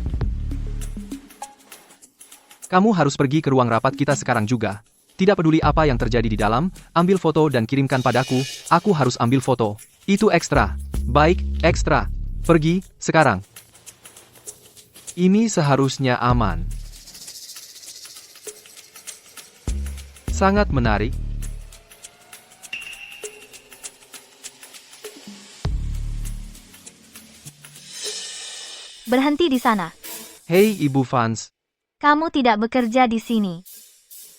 Kamu harus pergi ke ruang rapat kita sekarang juga. Tidak peduli apa yang terjadi di dalam, ambil foto dan kirimkan padaku. Aku harus ambil foto. Itu ekstra. Baik, ekstra. Pergi, sekarang. Ini seharusnya aman. Sangat menarik. Berhenti di sana. Hei Ibu Vance. Kamu tidak bekerja di sini.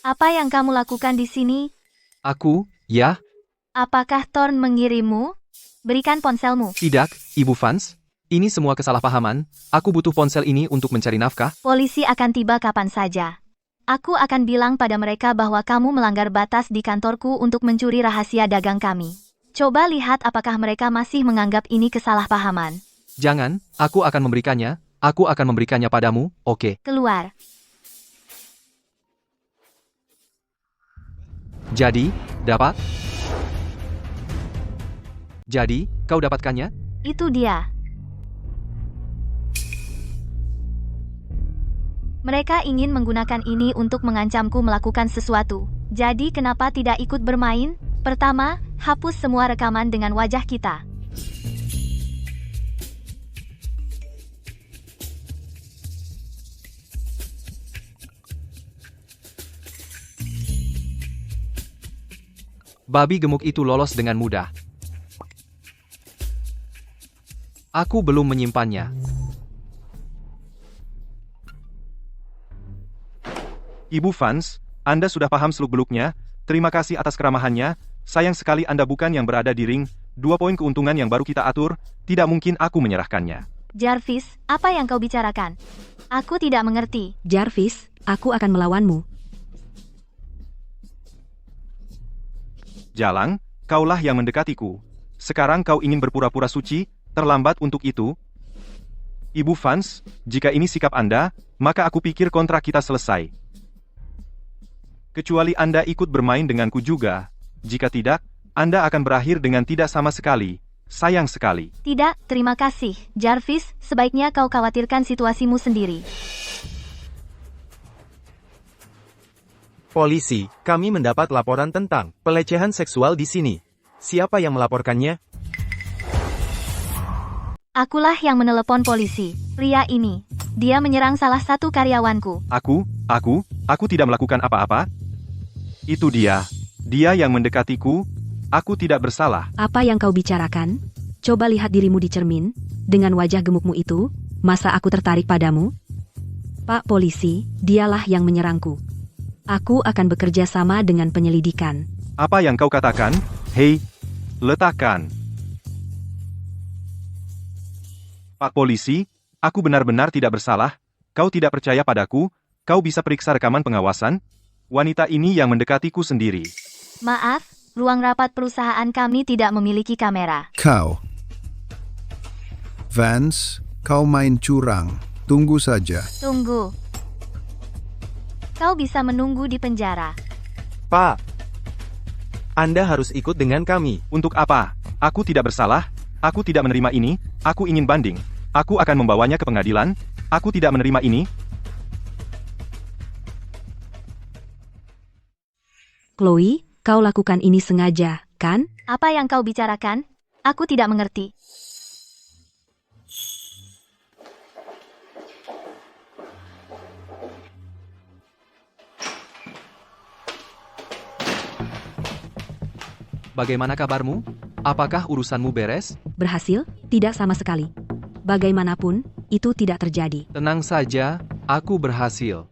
Apa yang kamu lakukan di sini? Aku, ya? Apakah Thorn mengirimmu? Berikan ponselmu. Tidak, Ibu Vance. Ini semua kesalahpahaman. Aku butuh ponsel ini untuk mencari nafkah. Polisi akan tiba kapan saja. Aku akan bilang pada mereka bahwa kamu melanggar batas di kantorku untuk mencuri rahasia dagang kami. Coba lihat apakah mereka masih menganggap ini kesalahpahaman. Jangan, aku akan memberikannya. Aku akan memberikannya padamu, oke. Keluar. Jadi, dapat? Jadi, kau dapatkannya? Itu dia. Mereka ingin menggunakan ini untuk mengancamku melakukan sesuatu. Jadi kenapa tidak ikut bermain? Pertama, hapus semua rekaman dengan wajah kita. Babi gemuk itu lolos dengan mudah. Aku belum menyimpannya. Ibu Fans, Anda sudah paham seluk-beluknya. Terima kasih atas keramahannya. Sayang sekali Anda bukan yang berada di ring. 2 poin keuntungan yang baru kita atur. Tidak mungkin aku menyerahkannya. Jarvis, apa yang kau bicarakan? Aku tidak mengerti. Jarvis, aku akan melawanmu. Jalang, kaulah yang mendekatiku. Sekarang kau ingin berpura-pura suci, terlambat untuk itu. Ibu Fans, jika ini sikap Anda, maka aku pikir kontrak kita selesai. Kecuali Anda ikut bermain denganku juga. Jika tidak, Anda akan berakhir dengan tidak sama sekali. Sayang sekali. Tidak, terima kasih. Jarvis, sebaiknya kau khawatirkan situasimu sendiri. Polisi, kami mendapat laporan tentang pelecehan seksual di sini. Siapa yang melaporkannya? Akulah yang menelepon polisi. Pria ini. Dia menyerang salah satu karyawanku. Aku tidak melakukan apa-apa. Itu dia. Dia yang mendekatiku. Aku tidak bersalah. Apa yang kau bicarakan? Coba lihat dirimu di cermin. Dengan wajah gemukmu itu, masa aku tertarik padamu? Pak polisi, dialah yang menyerangku. Aku akan bekerja sama dengan penyelidikan. Apa yang kau katakan? Hei, letakkan. Pak polisi, aku benar-benar tidak bersalah. Kau tidak percaya padaku? Kau bisa periksa rekaman pengawasan? Wanita ini yang mendekatiku sendiri. Maaf, ruang rapat perusahaan kami tidak memiliki kamera. Kau. Vance, kau main curang. Tunggu saja. Tunggu. Kau bisa menunggu di penjara. Pak, Anda harus ikut dengan kami. Untuk apa? Aku tidak bersalah. Aku tidak menerima ini. Aku ingin banding. Aku akan membawanya ke pengadilan. Aku tidak menerima ini. Chloe, kau lakukan ini sengaja, kan? Apa yang kau bicarakan? Aku tidak mengerti. Bagaimana kabarmu? Apakah urusanmu beres? Berhasil? Tidak sama sekali. Bagaimanapun, itu tidak terjadi. Tenang saja, aku berhasil.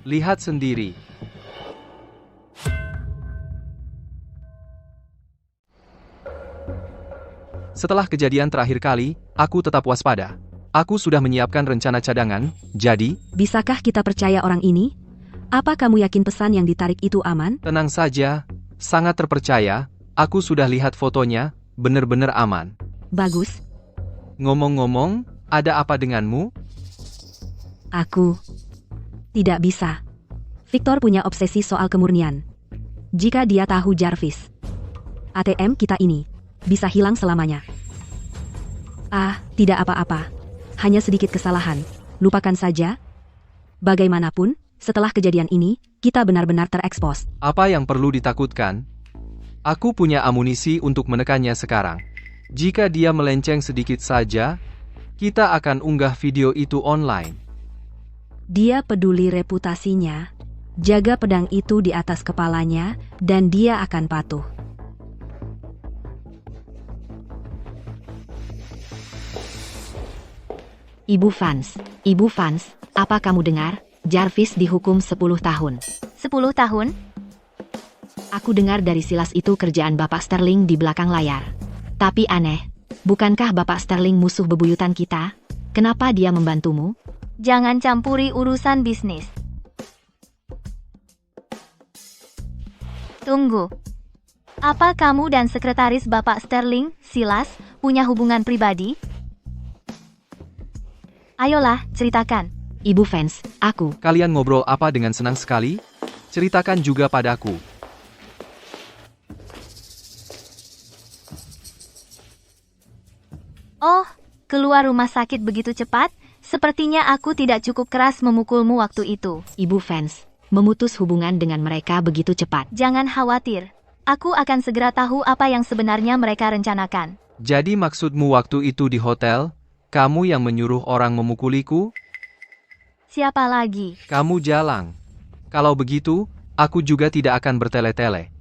Lihat sendiri. Setelah kejadian terakhir kali, aku tetap waspada. Aku sudah menyiapkan rencana cadangan, jadi... Bisakah kita percaya orang ini? Apa kamu yakin pesan yang ditarik itu aman? Tenang saja, sangat terpercaya. Aku sudah lihat fotonya, benar-benar aman. Bagus. Ngomong-ngomong, ada apa denganmu? Aku tidak bisa. Victor punya obsesi soal kemurnian. Jika dia tahu Jarvis, ATM kita ini bisa hilang selamanya. Tidak apa-apa. Hanya sedikit kesalahan. Lupakan saja. Bagaimanapun, setelah kejadian ini, kita benar-benar terekspos. Apa yang perlu ditakutkan? Aku punya amunisi untuk menekannya sekarang. Jika dia melenceng sedikit saja, kita akan unggah video itu online. Dia peduli reputasinya. Jaga pedang itu di atas kepalanya, dan dia akan patuh. Ibu Fans, apa kamu dengar? Jarvis dihukum 10 tahun. 10 tahun? Aku dengar dari silas itu kerjaan Bapak Sterling di belakang layar. Tapi aneh, bukankah Bapak Sterling musuh bebuyutan kita? Kenapa dia membantumu? Jangan campuri urusan bisnis. Tunggu. Apa kamu dan sekretaris Bapak Sterling, Silas, punya hubungan pribadi? Ayolah, ceritakan. Ibu Fans, aku. Kalian ngobrol apa dengan senang sekali? Ceritakan juga padaku. Oh, keluar rumah sakit begitu cepat? Sepertinya aku tidak cukup keras memukulmu waktu itu. Ibu Fans, memutus hubungan dengan mereka begitu cepat. Jangan khawatir. Aku akan segera tahu apa yang sebenarnya mereka rencanakan. Jadi maksudmu waktu itu di hotel, kamu yang menyuruh orang memukuliku? Siapa lagi? Kamu Jalang. Kalau begitu, aku juga tidak akan bertele-tele.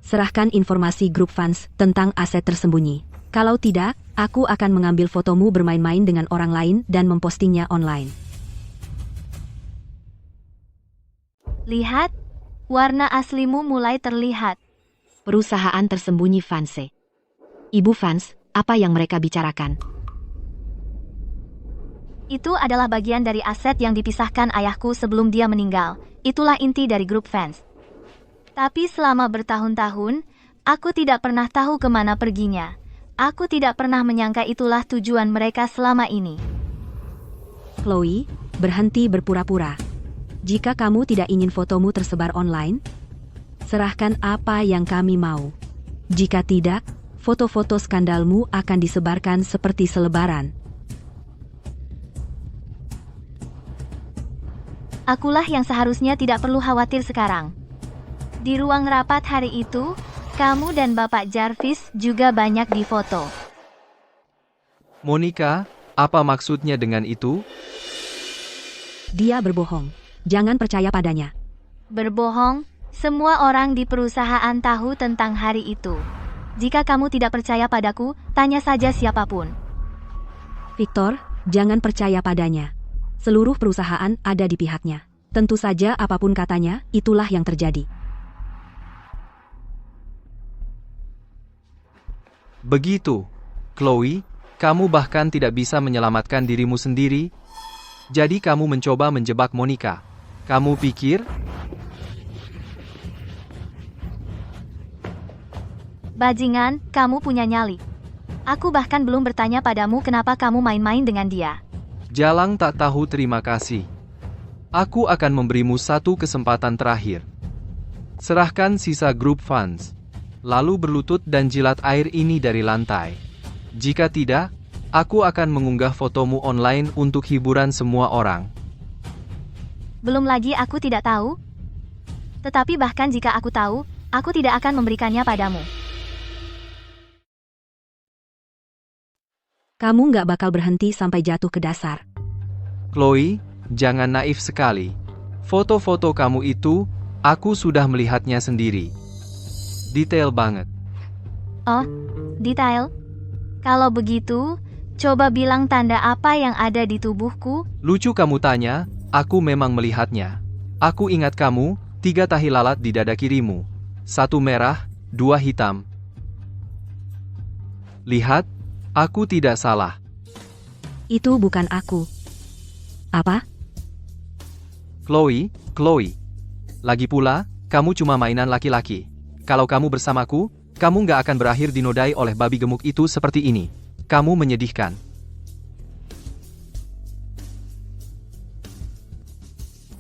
Serahkan informasi grup Fans tentang aset tersembunyi. Kalau tidak, aku akan mengambil fotomu bermain-main dengan orang lain dan mempostingnya online. Lihat, warna aslimu mulai terlihat. Perusahaan tersembunyi Vance. Ibu Vance, apa yang mereka bicarakan? Itu adalah bagian dari aset yang dipisahkan ayahku sebelum dia meninggal. Itulah inti dari grup fans. Tapi selama bertahun-tahun, aku tidak pernah tahu kemana perginya. Aku tidak pernah menyangka itulah tujuan mereka selama ini. Chloe, berhenti berpura-pura. Jika kamu tidak ingin fotomu tersebar online, serahkan apa yang kami mau. Jika tidak, foto-foto skandalmu akan disebarkan seperti selebaran. Akulah yang seharusnya tidak perlu khawatir sekarang. Di ruang rapat hari itu, kamu dan Bapak Jarvis juga banyak difoto. Monica, apa maksudnya dengan itu? Dia berbohong. Jangan percaya padanya. Berbohong? Semua orang di perusahaan tahu tentang hari itu. Jika kamu tidak percaya padaku, tanya saja siapapun. Victor, jangan percaya padanya. Seluruh perusahaan ada di pihaknya. Tentu saja apapun katanya, itulah yang terjadi. Begitu, Chloe, kamu bahkan tidak bisa menyelamatkan dirimu sendiri. Jadi kamu mencoba menjebak Monica. Kamu pikir? Bajingan, kamu punya nyali. Aku bahkan belum bertanya padamu kenapa kamu main-main dengan dia. Jalang tak tahu terima kasih. Aku akan memberimu satu kesempatan terakhir. Serahkan sisa grup fans. Lalu berlutut dan jilat air ini dari lantai. Jika tidak, aku akan mengunggah fotomu online untuk hiburan semua orang. Belum lagi aku tidak tahu. Tetapi bahkan jika aku tahu, aku tidak akan memberikannya padamu. Kamu nggak bakal berhenti sampai jatuh ke dasar. Chloe, jangan naif sekali. Foto-foto kamu itu, aku sudah melihatnya sendiri. Detail banget. Oh, detail? Kalau begitu, coba bilang tanda apa yang ada di tubuhku. Lucu kamu tanya, aku memang melihatnya. Aku ingat kamu, 3 tahi lalat di dada kirimu. 1 merah, 2 hitam. Lihat, aku tidak salah. Itu bukan aku. Apa? Chloe. Lagi pula, kamu cuma mainan laki-laki. Kalau kamu bersamaku, kamu nggak akan berakhir dinodai oleh babi gemuk itu seperti ini. Kamu menyedihkan.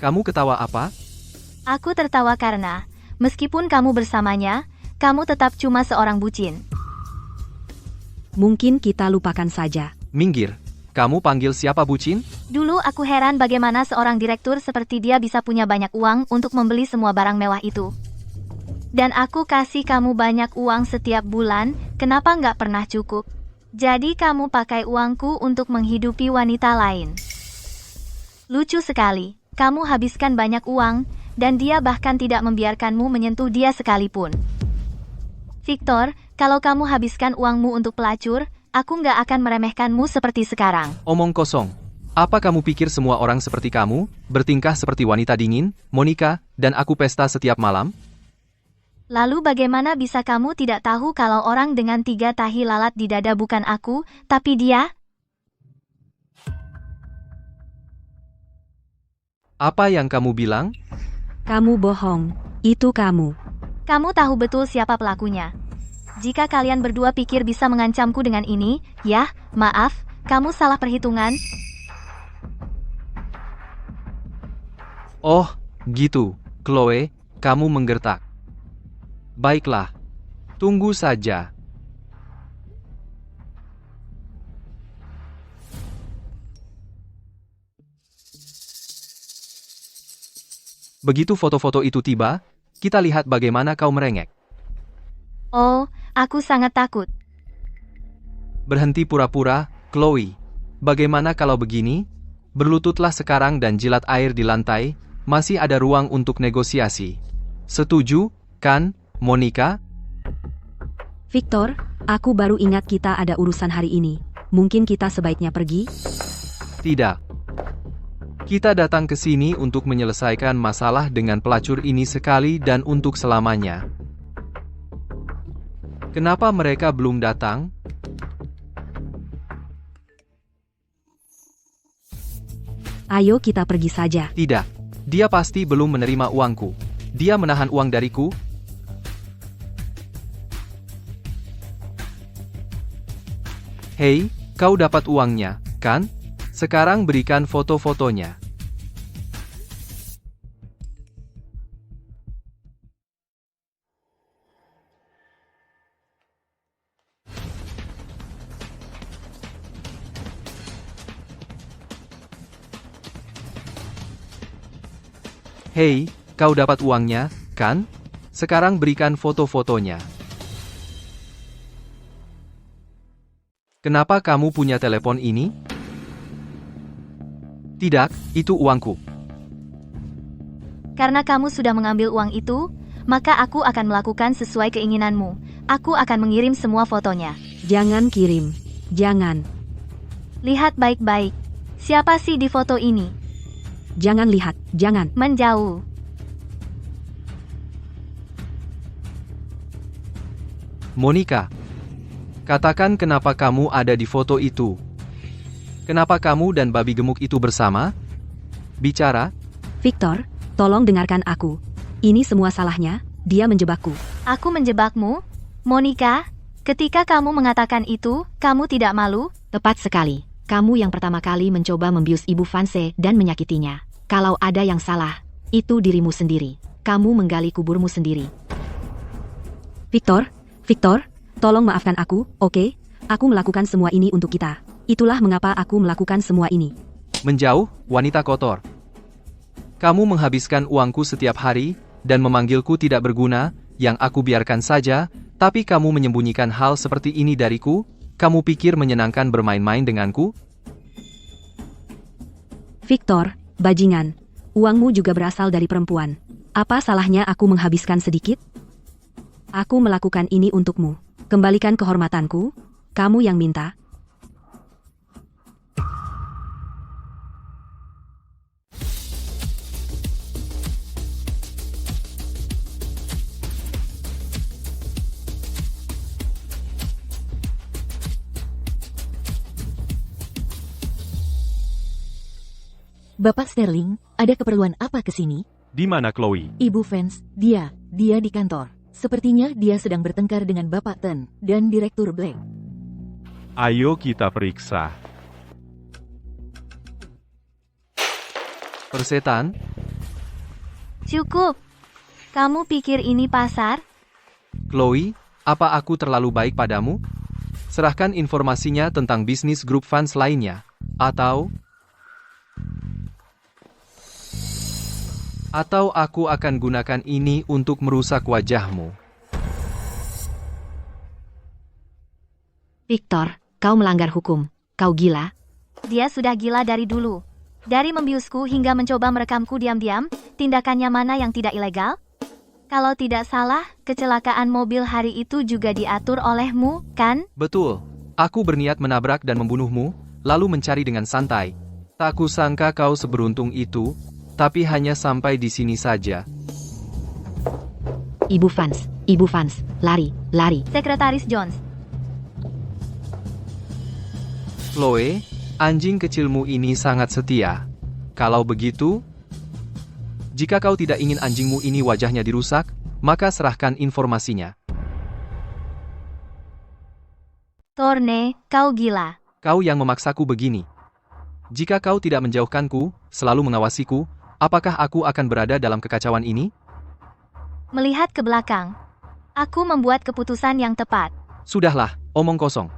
Kamu ketawa apa? Aku tertawa karena, meskipun kamu bersamanya, kamu tetap cuma seorang bucin. Mungkin kita lupakan saja. Minggir. Kamu panggil siapa bucin? Dulu aku heran bagaimana seorang direktur seperti dia bisa punya banyak uang untuk membeli semua barang mewah itu. Dan aku kasih kamu banyak uang setiap bulan, kenapa nggak pernah cukup? Jadi kamu pakai uangku untuk menghidupi wanita lain. Lucu sekali, kamu habiskan banyak uang, dan dia bahkan tidak membiarkanmu menyentuh dia sekalipun. Victor, kalau kamu habiskan uangmu untuk pelacur, aku nggak akan meremehkanmu seperti sekarang. Omong kosong. Apa kamu pikir semua orang seperti kamu, bertingkah seperti wanita dingin, Monica, dan aku pesta setiap malam? Lalu bagaimana bisa kamu tidak tahu kalau orang dengan 3 tahi lalat di dada bukan aku, tapi dia? Apa yang kamu bilang? Kamu bohong. Itu kamu. Kamu tahu betul siapa pelakunya. Jika kalian berdua pikir bisa mengancamku dengan ini, ya, maaf, kamu salah perhitungan. Oh, gitu, Chloe, kamu menggertak. Baiklah, tunggu saja. Begitu foto-foto itu tiba, kita lihat bagaimana kau merengek. Oh, aku sangat takut. Berhenti pura-pura, Chloe. Bagaimana kalau begini? Berlututlah sekarang dan jilat air di lantai, masih ada ruang untuk negosiasi. Setuju, kan, Monica? Victor, aku baru ingat kita ada urusan hari ini. Mungkin kita sebaiknya pergi? Tidak. Kita datang ke sini untuk menyelesaikan masalah dengan pelacur ini sekali dan untuk selamanya. Kenapa mereka belum datang? Ayo kita pergi saja. Tidak. Dia pasti belum menerima uangku. Dia menahan uang dariku. Hei, kau dapat uangnya, kan? Sekarang berikan foto-fotonya. Hei, kau dapat uangnya, kan? Sekarang berikan foto-fotonya. Kenapa kamu punya telepon ini? Tidak, itu uangku. Karena kamu sudah mengambil uang itu, maka aku akan melakukan sesuai keinginanmu. Aku akan mengirim semua fotonya. Jangan kirim. Jangan. Lihat baik-baik. Siapa sih di foto ini? Jangan lihat. Jangan. Menjauh. Monica, katakan kenapa kamu ada di foto itu. Kenapa kamu dan babi gemuk itu bersama? Bicara. Victor, tolong dengarkan aku. Ini semua salahnya, dia menjebakku. Aku menjebakmu? Monica, ketika kamu mengatakan itu, kamu tidak malu? Tepat sekali. Kamu yang pertama kali mencoba membius Ibu Vance dan menyakitinya. Kalau ada yang salah, itu dirimu sendiri. Kamu menggali kuburmu sendiri. Victor, tolong maafkan aku, oke? Aku melakukan semua ini untuk kita. Itulah mengapa aku melakukan semua ini. Menjauh, wanita kotor. Kamu menghabiskan uangku setiap hari, dan memanggilku tidak berguna, yang aku biarkan saja, tapi kamu menyembunyikan hal seperti ini dariku? Kamu pikir menyenangkan bermain-main denganku? Victor, bajingan. Uangmu juga berasal dari perempuan. Apa salahnya aku menghabiskan sedikit? Aku melakukan ini untukmu. Kembalikan kehormatanku. Kamu yang minta. Bapak Sterling, ada keperluan apa ke sini? Di mana Chloe? Ibu Vance, dia di kantor. Sepertinya dia sedang bertengkar dengan Bapak Ten dan Direktur Black. Ayo kita periksa. Persetan? Cukup. Kamu pikir ini pasar? Chloe, apa aku terlalu baik padamu? Serahkan informasinya tentang bisnis grup fans lainnya. Atau aku akan gunakan ini untuk merusak wajahmu. Victor, kau melanggar hukum. Kau gila? Dia sudah gila dari dulu. Dari membiusku hingga mencoba merekamku diam-diam, tindakannya mana yang tidak ilegal? Kalau tidak salah, kecelakaan mobil hari itu juga diatur olehmu, kan? Betul. Aku berniat menabrak dan membunuhmu, lalu mencari dengan santai. Tak kusangka kau seberuntung itu, tapi hanya sampai di sini saja. Ibu Vance, lari. Sekretaris Jones. Chloe, anjing kecilmu ini sangat setia. Kalau begitu, jika kau tidak ingin anjingmu ini wajahnya dirusak, maka serahkan informasinya. Thorne, kau gila. Kau yang memaksaku begini. Jika kau tidak menjauhkanku, selalu mengawasiku, apakah aku akan berada dalam kekacauan ini? Melihat ke belakang, aku membuat keputusan yang tepat. Sudahlah, omong kosong.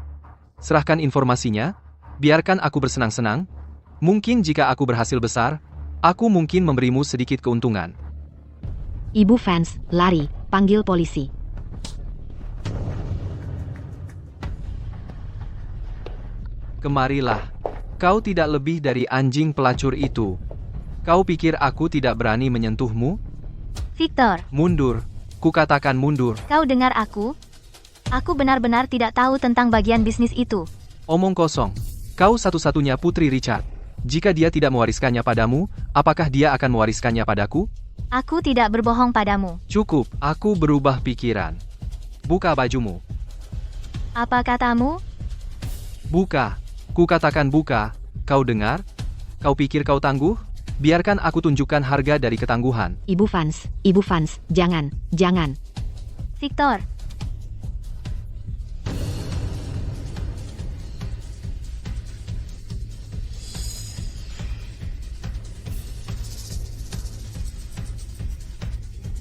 Serahkan informasinya, biarkan aku bersenang-senang. Mungkin jika aku berhasil besar, aku mungkin memberimu sedikit keuntungan. Ibu Vance, lari, panggil polisi. Kemarilah. Kau tidak lebih dari anjing pelacur itu. Kau pikir aku tidak berani menyentuhmu? Victor, Mundur. Kukatakan mundur. kau dengar aku? Aku benar-benar tidak tahu tentang bagian bisnis itu. Omong kosong. Kau satu-satunya putri Richard. Jika dia tidak mewariskannya padamu, apakah dia akan mewariskannya padaku? Aku tidak berbohong padamu. Cukup, aku berubah pikiran. Buka bajumu. Apa katamu? Buka. Ku katakan buka. Kau dengar? Kau pikir kau tangguh? Biarkan aku tunjukkan harga dari ketangguhan. Ibu Fans, jangan. Victor,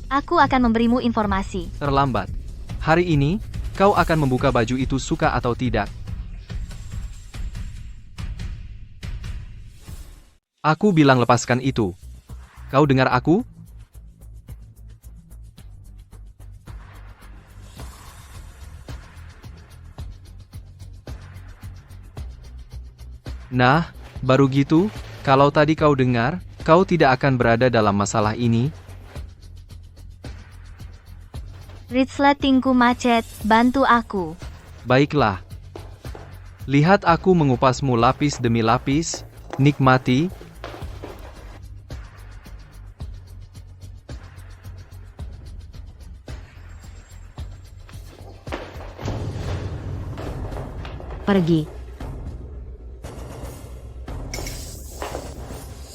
aku akan memberimu informasi. Terlambat. Hari ini, kau akan membuka baju itu suka atau tidak. Aku bilang lepaskan itu. Kau dengar aku? Nah, baru gitu, kalau tadi kau dengar, kau tidak akan berada dalam masalah ini. Resletingku macet, bantu aku. Baiklah. Lihat aku mengupasmu lapis demi lapis, nikmati. Pergi.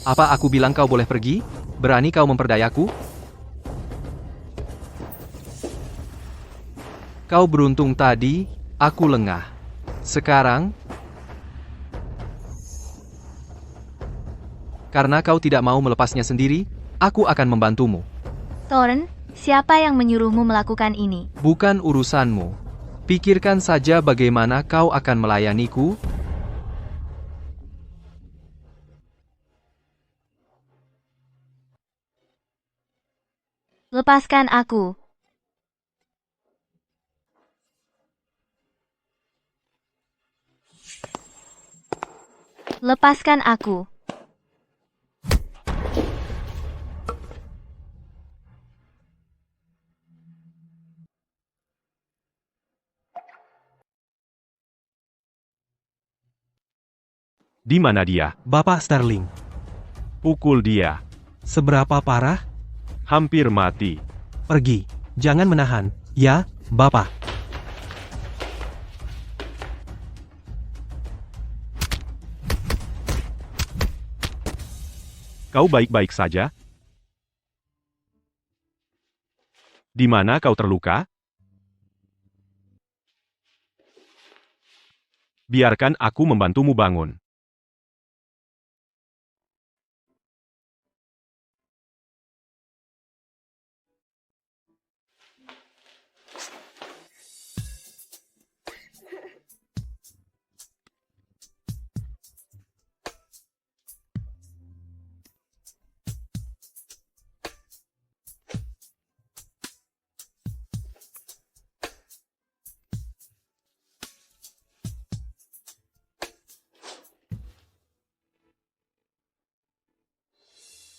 Apa aku bilang kau boleh pergi? Berani kau memperdayaku? Kau beruntung tadi, aku lengah. Sekarang, karena kau tidak mau melepasnya sendiri, aku akan membantumu. Thorn, siapa yang menyuruhmu melakukan ini? Bukan urusanmu. Pikirkan saja bagaimana kau akan melayaniku. Lepaskan aku. Lepaskan aku. Di mana dia? Bapak Sterling. Pukul dia. Seberapa parah? Hampir mati. Pergi. Jangan menahan. Ya, Bapak. Kau baik-baik saja? Di mana kau terluka? Biarkan aku membantumu bangun.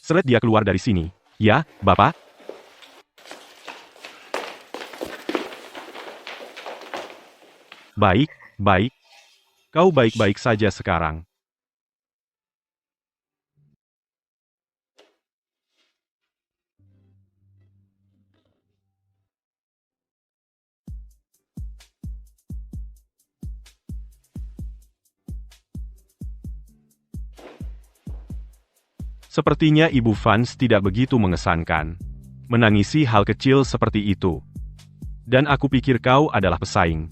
Seret dia keluar dari sini. Ya, Bapak? Baik, baik. Kau baik-baik saja sekarang. Sepertinya Ibu Fans tidak begitu mengesankan. Menangisi hal kecil seperti itu. Dan aku pikir kau adalah pesaing.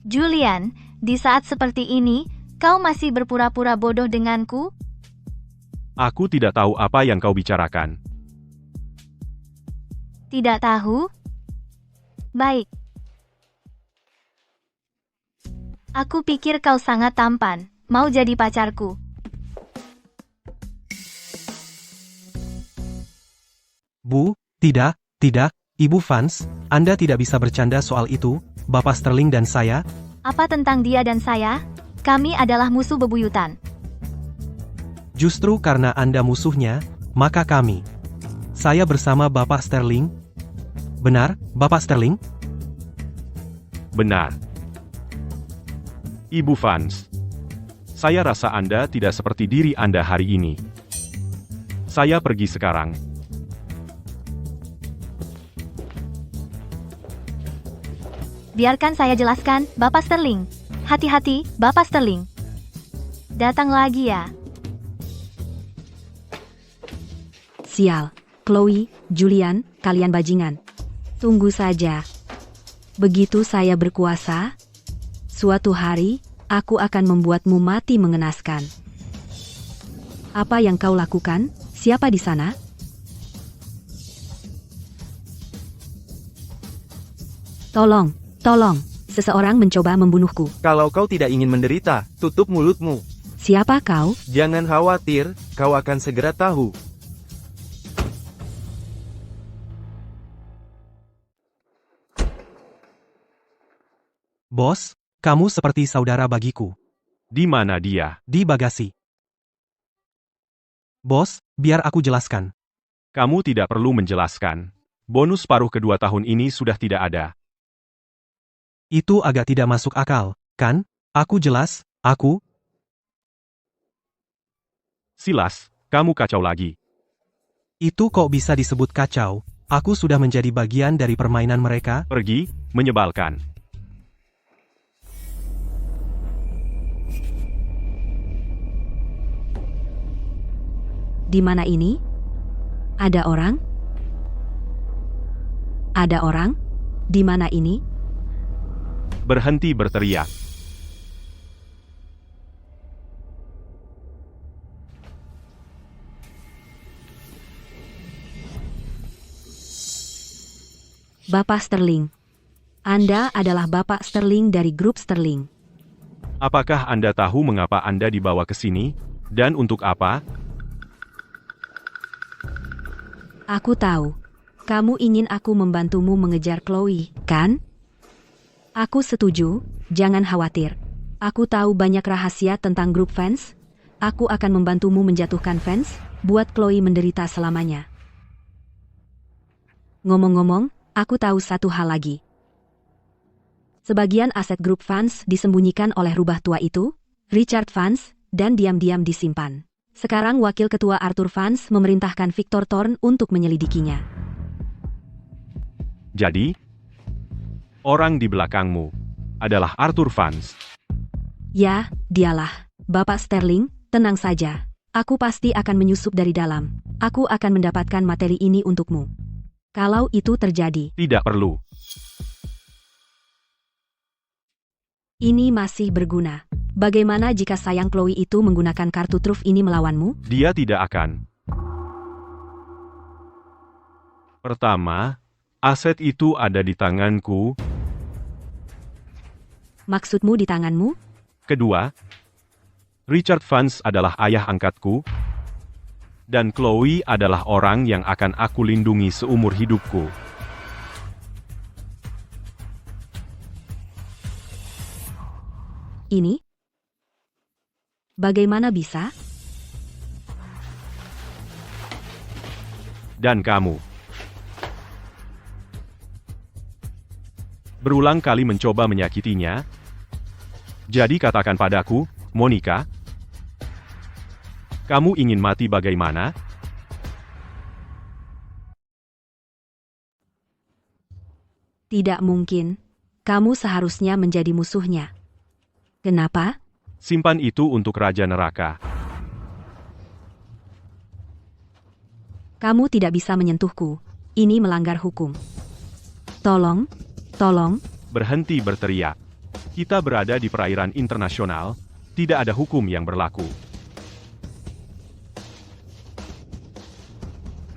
Julian, di saat seperti ini, kau masih berpura-pura bodoh denganku? Aku tidak tahu apa yang kau bicarakan. Tidak tahu? Baik. Aku pikir kau sangat tampan. Mau jadi pacarku? Bu, tidak, Ibu Fans, Anda tidak bisa bercanda soal itu, Bapak Sterling dan saya. Apa tentang dia dan saya? Kami adalah musuh bebuyutan. Justru karena Anda musuhnya, maka kami. Saya bersama Bapak Sterling. Benar, Bapak Sterling? Benar. Ibu Vance, saya rasa Anda tidak seperti diri Anda hari ini. Saya pergi sekarang. Biarkan saya jelaskan, Bapak Sterling. Hati-hati, Bapak Sterling. Datang lagi ya. Sial. Chloe, Julian, kalian bajingan. Tunggu saja. Begitu saya berkuasa, suatu hari, aku akan membuatmu mati mengenaskan. Apa yang kau lakukan? Siapa di sana? Tolong, tolong. Seseorang mencoba membunuhku. Kalau kau tidak ingin menderita, tutup mulutmu. Siapa kau? Jangan khawatir, kau akan segera tahu. Bos, kamu seperti saudara bagiku. Di mana dia? Di bagasi. Bos, biar aku jelaskan. Kamu tidak perlu menjelaskan. Bonus paruh kedua tahun ini sudah tidak ada. Itu agak tidak masuk akal, kan? Aku jelas, aku... Silas, kamu kacau lagi. Itu kok bisa disebut kacau? Aku sudah menjadi bagian dari permainan mereka. Pergi, menyebalkan. Di mana ini? Ada orang? Ada orang? Di mana ini? Berhenti berteriak. Bapak Sterling. Anda adalah Bapak Sterling dari grup Sterling. Apakah Anda tahu mengapa Anda dibawa ke sini? Dan untuk apa? Aku tahu. Kamu ingin aku membantumu mengejar Chloe, kan? Aku setuju, jangan khawatir. Aku tahu banyak rahasia tentang grup fans. Aku akan membantumu menjatuhkan fans, buat Chloe menderita selamanya. Ngomong-ngomong, aku tahu satu hal lagi. Sebagian aset grup fans disembunyikan oleh rubah tua itu, Richard Vance, dan diam-diam disimpan. Sekarang Wakil Ketua Arthur Vance memerintahkan Victor Thorne untuk menyelidikinya. Jadi, orang di belakangmu adalah Arthur Vance. Ya, dialah. Bapak Sterling, tenang saja. Aku pasti akan menyusup dari dalam. Aku akan mendapatkan materi ini untukmu. Kalau itu terjadi. Tidak perlu. Ini masih berguna. Bagaimana jika sayang Chloe itu menggunakan kartu truf ini melawanmu? Dia tidak akan. Pertama, aset itu ada di tanganku. Maksudmu di tanganmu? Kedua, Richard Vance adalah ayah angkatku. Dan Chloe adalah orang yang akan aku lindungi seumur hidupku. Ini? Bagaimana bisa? Dan kamu. Berulang kali mencoba menyakitinya. Jadi katakan padaku, Monica. Kamu ingin mati bagaimana? Tidak mungkin. Kamu seharusnya menjadi musuhnya. Kenapa? Simpan itu untuk Raja Neraka. Kamu tidak bisa menyentuhku. Ini melanggar hukum. Tolong, tolong. Berhenti berteriak. Kita berada di perairan internasional, tidak ada hukum yang berlaku.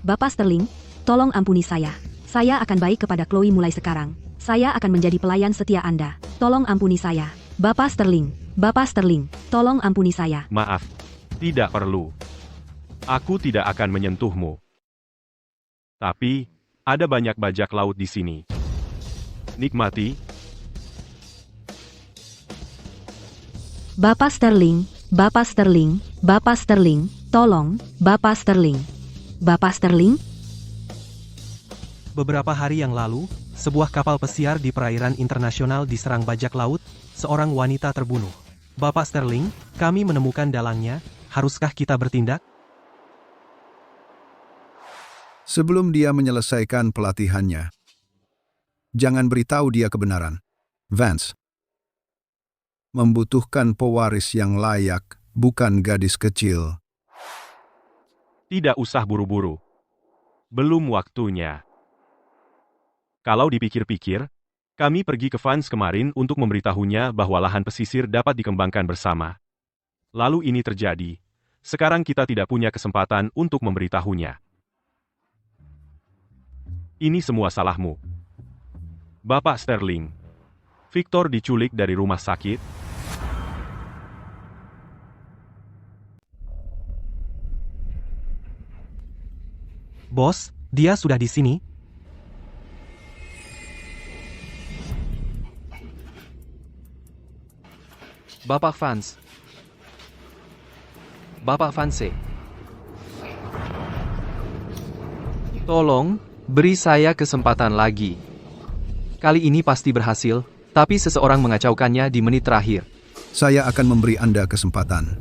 Bapak Sterling, tolong ampuni saya. Saya akan baik kepada Chloe mulai sekarang. Saya akan menjadi pelayan setia Anda. Tolong ampuni saya. Bapak Sterling, Bapak Sterling, tolong ampuni saya. Maaf, tidak perlu. Aku tidak akan menyentuhmu. Tapi, ada banyak bajak laut di sini. Nikmati. Bapak Sterling, Bapak Sterling, Bapak Sterling, tolong, Bapak Sterling. Bapak Sterling? Beberapa hari yang lalu, sebuah kapal pesiar di perairan internasional diserang bajak laut, seorang wanita terbunuh. Bapak Sterling, kami menemukan dalangnya, haruskah kita bertindak? Sebelum dia menyelesaikan pelatihannya, jangan beritahu dia kebenaran. Vance membutuhkan pewaris yang layak, bukan gadis kecil. Tidak usah buru-buru. Belum waktunya. Kalau dipikir-pikir, kami pergi ke Vance kemarin untuk memberitahunya bahwa lahan pesisir dapat dikembangkan bersama. Lalu ini terjadi. Sekarang kita tidak punya kesempatan untuk memberitahunya. Ini semua salahmu. Bapak Sterling. Victor diculik dari rumah sakit. Bos, dia sudah di sini. Bapak Vance. Bapak Vance. Tolong, beri saya kesempatan lagi. Kali ini pasti berhasil, tapi seseorang mengacaukannya di menit terakhir. Saya akan memberi Anda kesempatan.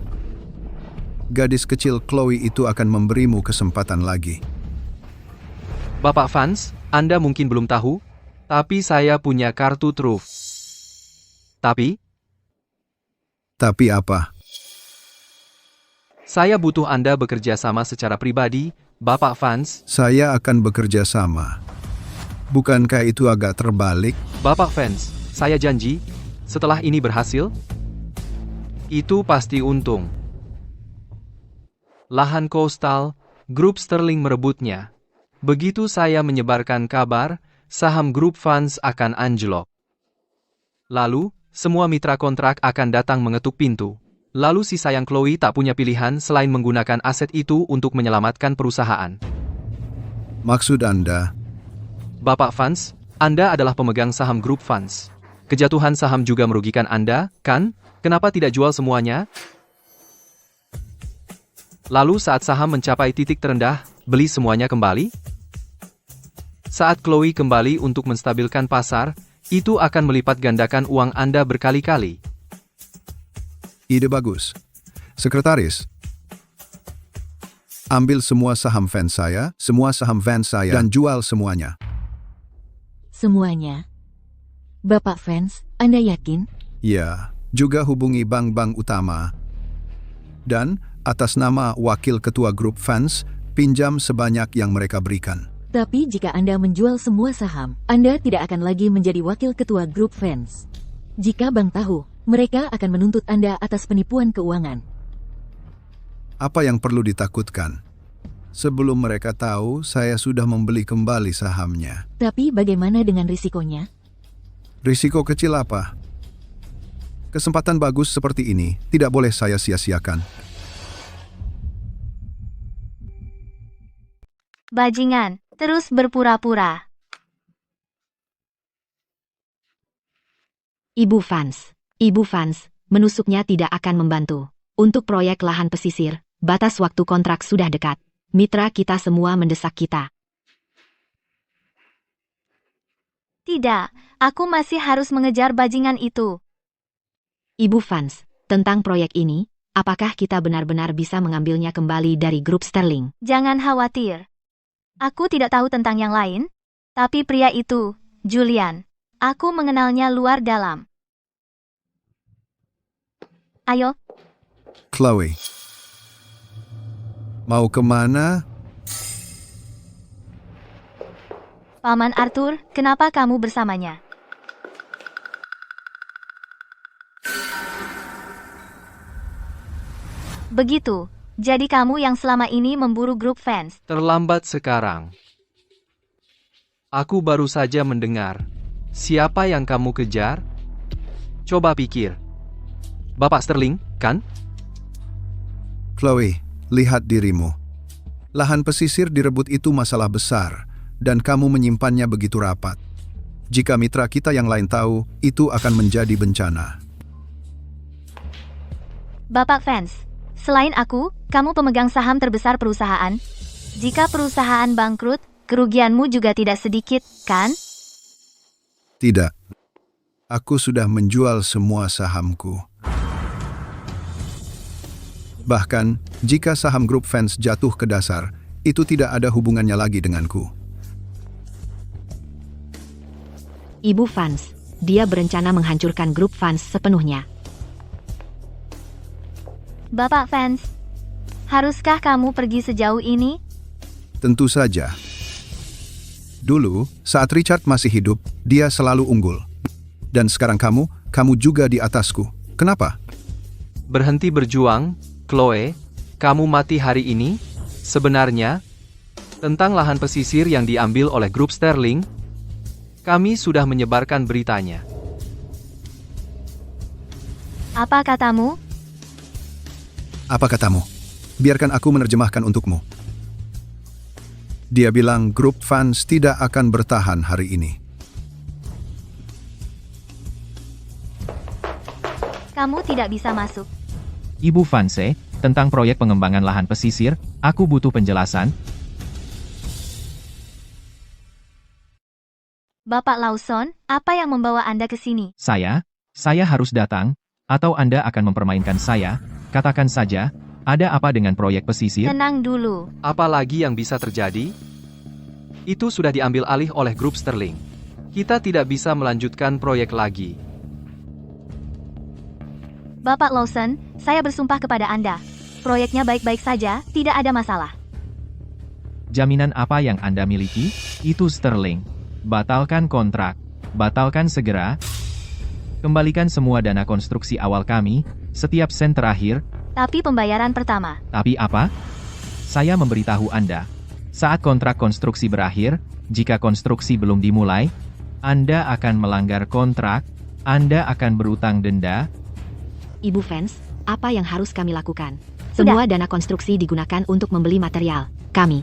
Gadis kecil Chloe itu akan memberimu kesempatan lagi. Bapak Vance, Anda mungkin belum tahu, tapi saya punya kartu truf. Tapi apa? Saya butuh Anda bekerja sama secara pribadi, Bapak Vance. Saya akan bekerja sama. Bukankah itu agak terbalik? Bapak Vance, saya janji, setelah ini berhasil, itu pasti untung. Lahan coastal, grup Sterling merebutnya. Begitu saya menyebarkan kabar, saham grup Vance akan anjlok. Lalu, semua mitra kontrak akan datang mengetuk pintu. Lalu si sayang Chloe tak punya pilihan selain menggunakan aset itu untuk menyelamatkan perusahaan. Maksud Anda? Bapak Vance, Anda adalah pemegang saham grup Vance. Kejatuhan saham juga merugikan Anda, kan? Kenapa tidak jual semuanya? Lalu saat saham mencapai titik terendah, beli semuanya kembali? Saat Chloe kembali untuk menstabilkan pasar, itu akan melipat gandakan uang Anda berkali-kali. Ide bagus. Sekretaris, ambil semua saham Vance saya, dan jual semuanya. Semuanya. Bapak Vance, Anda yakin? Ya, juga hubungi bank-bank utama. Dan, atas nama wakil ketua grup Vance, pinjam sebanyak yang mereka berikan. Tapi jika Anda menjual semua saham, Anda tidak akan lagi menjadi wakil ketua grup Vance. Jika bank tahu, mereka akan menuntut Anda atas penipuan keuangan. Apa yang perlu ditakutkan? Sebelum mereka tahu, saya sudah membeli kembali sahamnya. Tapi bagaimana dengan risikonya? Risiko kecil apa? Kesempatan bagus seperti ini tidak boleh saya sia-siakan. Bajingan, terus berpura-pura. Ibu Vance, menusuknya tidak akan membantu. Untuk proyek lahan pesisir, batas waktu kontrak sudah dekat. Mitra kita semua mendesak kita. Tidak, aku masih harus mengejar bajingan itu. Ibu Vance, tentang proyek ini, apakah kita benar-benar bisa mengambilnya kembali dari grup Sterling? Jangan khawatir. Aku tidak tahu tentang yang lain, tapi pria itu, Julian, aku mengenalnya luar dalam. Ayo. Chloe. Mau kemana? Paman Arthur, kenapa kamu bersamanya? Begitu, jadi kamu yang selama ini memburu grup Vance. Terlambat sekarang. Aku baru saja mendengar. Siapa yang kamu kejar? Coba pikir. Bapak Sterling, kan? Chloe, lihat dirimu. Lahan pesisir direbut itu masalah besar, dan kamu menyimpannya begitu rapat. Jika mitra kita yang lain tahu, itu akan menjadi bencana. Bapak Vance, selain aku, kamu pemegang saham terbesar perusahaan. Jika perusahaan bangkrut, kerugianmu juga tidak sedikit, kan? Tidak. Aku sudah menjual semua sahamku. Bahkan, jika saham grup fans jatuh ke dasar, itu tidak ada hubungannya lagi denganku. Ibu Fans, dia berencana menghancurkan grup fans sepenuhnya. Bapak Fans, haruskah kamu pergi sejauh ini? Tentu saja. Dulu, saat Richard masih hidup, dia selalu unggul. Dan sekarang kamu juga di atasku. Kenapa? Berhenti berjuang, Chloe. Kamu mati hari ini? Sebenarnya, tentang lahan pesisir yang diambil oleh grup Sterling, kami sudah menyebarkan beritanya. Apa katamu? Apa katamu? Biarkan aku menerjemahkan untukmu. Dia bilang grup fans tidak akan bertahan hari ini. Kamu tidak bisa masuk. Ibu Fanse, tentang proyek pengembangan lahan pesisir, aku butuh penjelasan. Bapak Lawson, apa yang membawa Anda ke sini? Saya harus datang, atau Anda akan mempermainkan saya? Katakan saja, ada apa dengan proyek pesisir? Tenang dulu. Apa lagi yang bisa terjadi? Itu sudah diambil alih oleh grup Sterling. Kita tidak bisa melanjutkan proyek lagi. Bapak Lawson, saya bersumpah kepada Anda. Proyeknya baik-baik saja, tidak ada masalah. Jaminan apa yang Anda miliki? Itu Sterling. Batalkan kontrak. Batalkan segera. Kembalikan semua dana konstruksi awal kami, setiap sen terakhir. Tapi pembayaran pertama. Tapi apa? Saya memberitahu Anda. Saat kontrak konstruksi berakhir, jika konstruksi belum dimulai, Anda akan melanggar kontrak, Anda akan berutang denda. Ibu Fans, apa yang harus kami lakukan? Semua dana konstruksi digunakan untuk membeli material. Kami.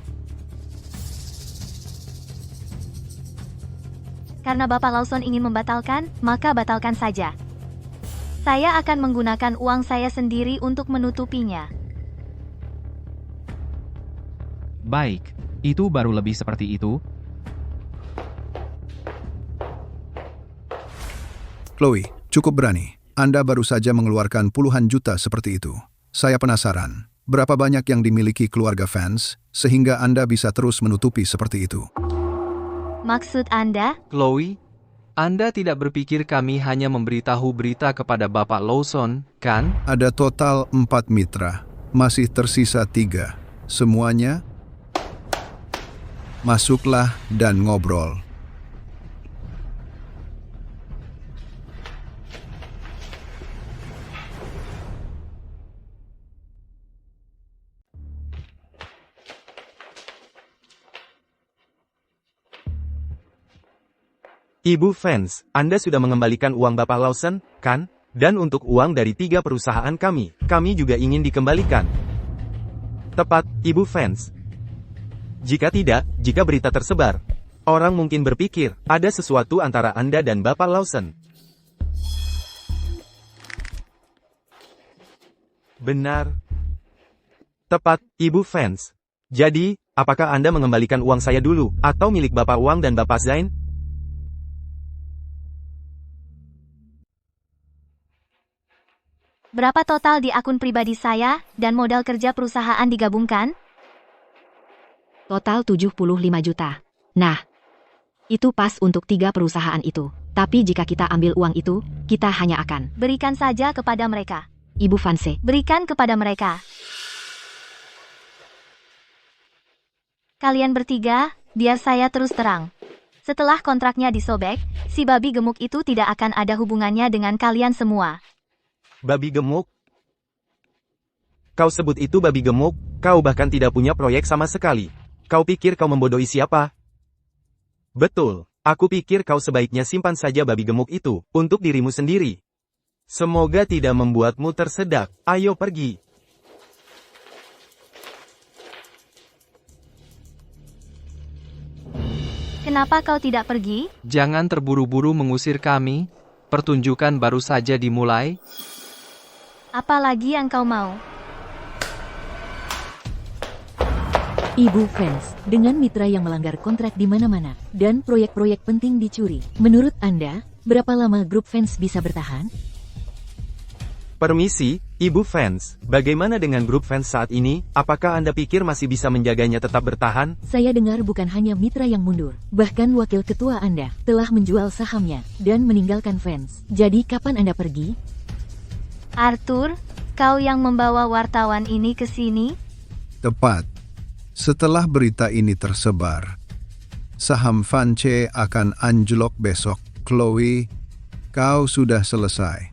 Karena Bapak Lawson ingin membatalkan, maka batalkan saja. Saya akan menggunakan uang saya sendiri untuk menutupinya. Baik, itu baru lebih seperti itu. Chloe, cukup berani. Anda baru saja mengeluarkan puluhan juta seperti itu. Saya penasaran, berapa banyak yang dimiliki keluarga fans, sehingga Anda bisa terus menutupi seperti itu? Maksud Anda? Chloe, Anda tidak berpikir kami hanya memberitahu berita kepada Bapak Lawson, kan? Ada total 4 mitra, masih tersisa 3. Semuanya, masuklah dan ngobrol. Ibu Fans, Anda sudah mengembalikan uang Bapak Lawson, kan? Dan untuk uang dari 3 perusahaan kami juga ingin dikembalikan. Tepat, Ibu Fans. Jika tidak, jika berita tersebar, orang mungkin berpikir, ada sesuatu antara Anda dan Bapak Lawson. Benar. Tepat, Ibu Fans. Jadi, apakah Anda mengembalikan uang saya dulu, atau milik Bapak Wang dan Bapak Zain? Berapa total di akun pribadi saya, dan modal kerja perusahaan digabungkan? Total 75 juta. Nah, itu pas untuk 3 perusahaan itu. Tapi jika kita ambil uang itu, kita hanya akan berikan saja kepada mereka. Ibu Fanse, Berikan kepada mereka. Kalian bertiga, biar saya terus terang. Setelah kontraknya disobek, si babi gemuk itu tidak akan ada hubungannya dengan kalian semua. Babi gemuk? Kau sebut itu babi gemuk, kau bahkan tidak punya proyek sama sekali. Kau pikir kau membodohi siapa? Betul, aku pikir kau sebaiknya simpan saja babi gemuk itu, untuk dirimu sendiri. Semoga tidak membuatmu tersedak, ayo pergi. Kenapa kau tidak pergi? Jangan terburu-buru mengusir kami, pertunjukan baru saja dimulai. Apa lagi yang kau mau? Ibu fans, dengan mitra yang melanggar kontrak di mana-mana, dan proyek-proyek penting dicuri, menurut Anda, berapa lama grup fans bisa bertahan? Permisi, Ibu fans. Bagaimana dengan grup fans saat ini? Apakah Anda pikir masih bisa menjaganya tetap bertahan? Saya dengar bukan hanya mitra yang mundur, bahkan wakil ketua Anda telah menjual sahamnya dan meninggalkan fans. Jadi kapan Anda pergi? Arthur, kau yang membawa wartawan ini ke sini? Tepat. Setelah berita ini tersebar, saham Vance akan anjlok besok. Chloe, kau sudah selesai.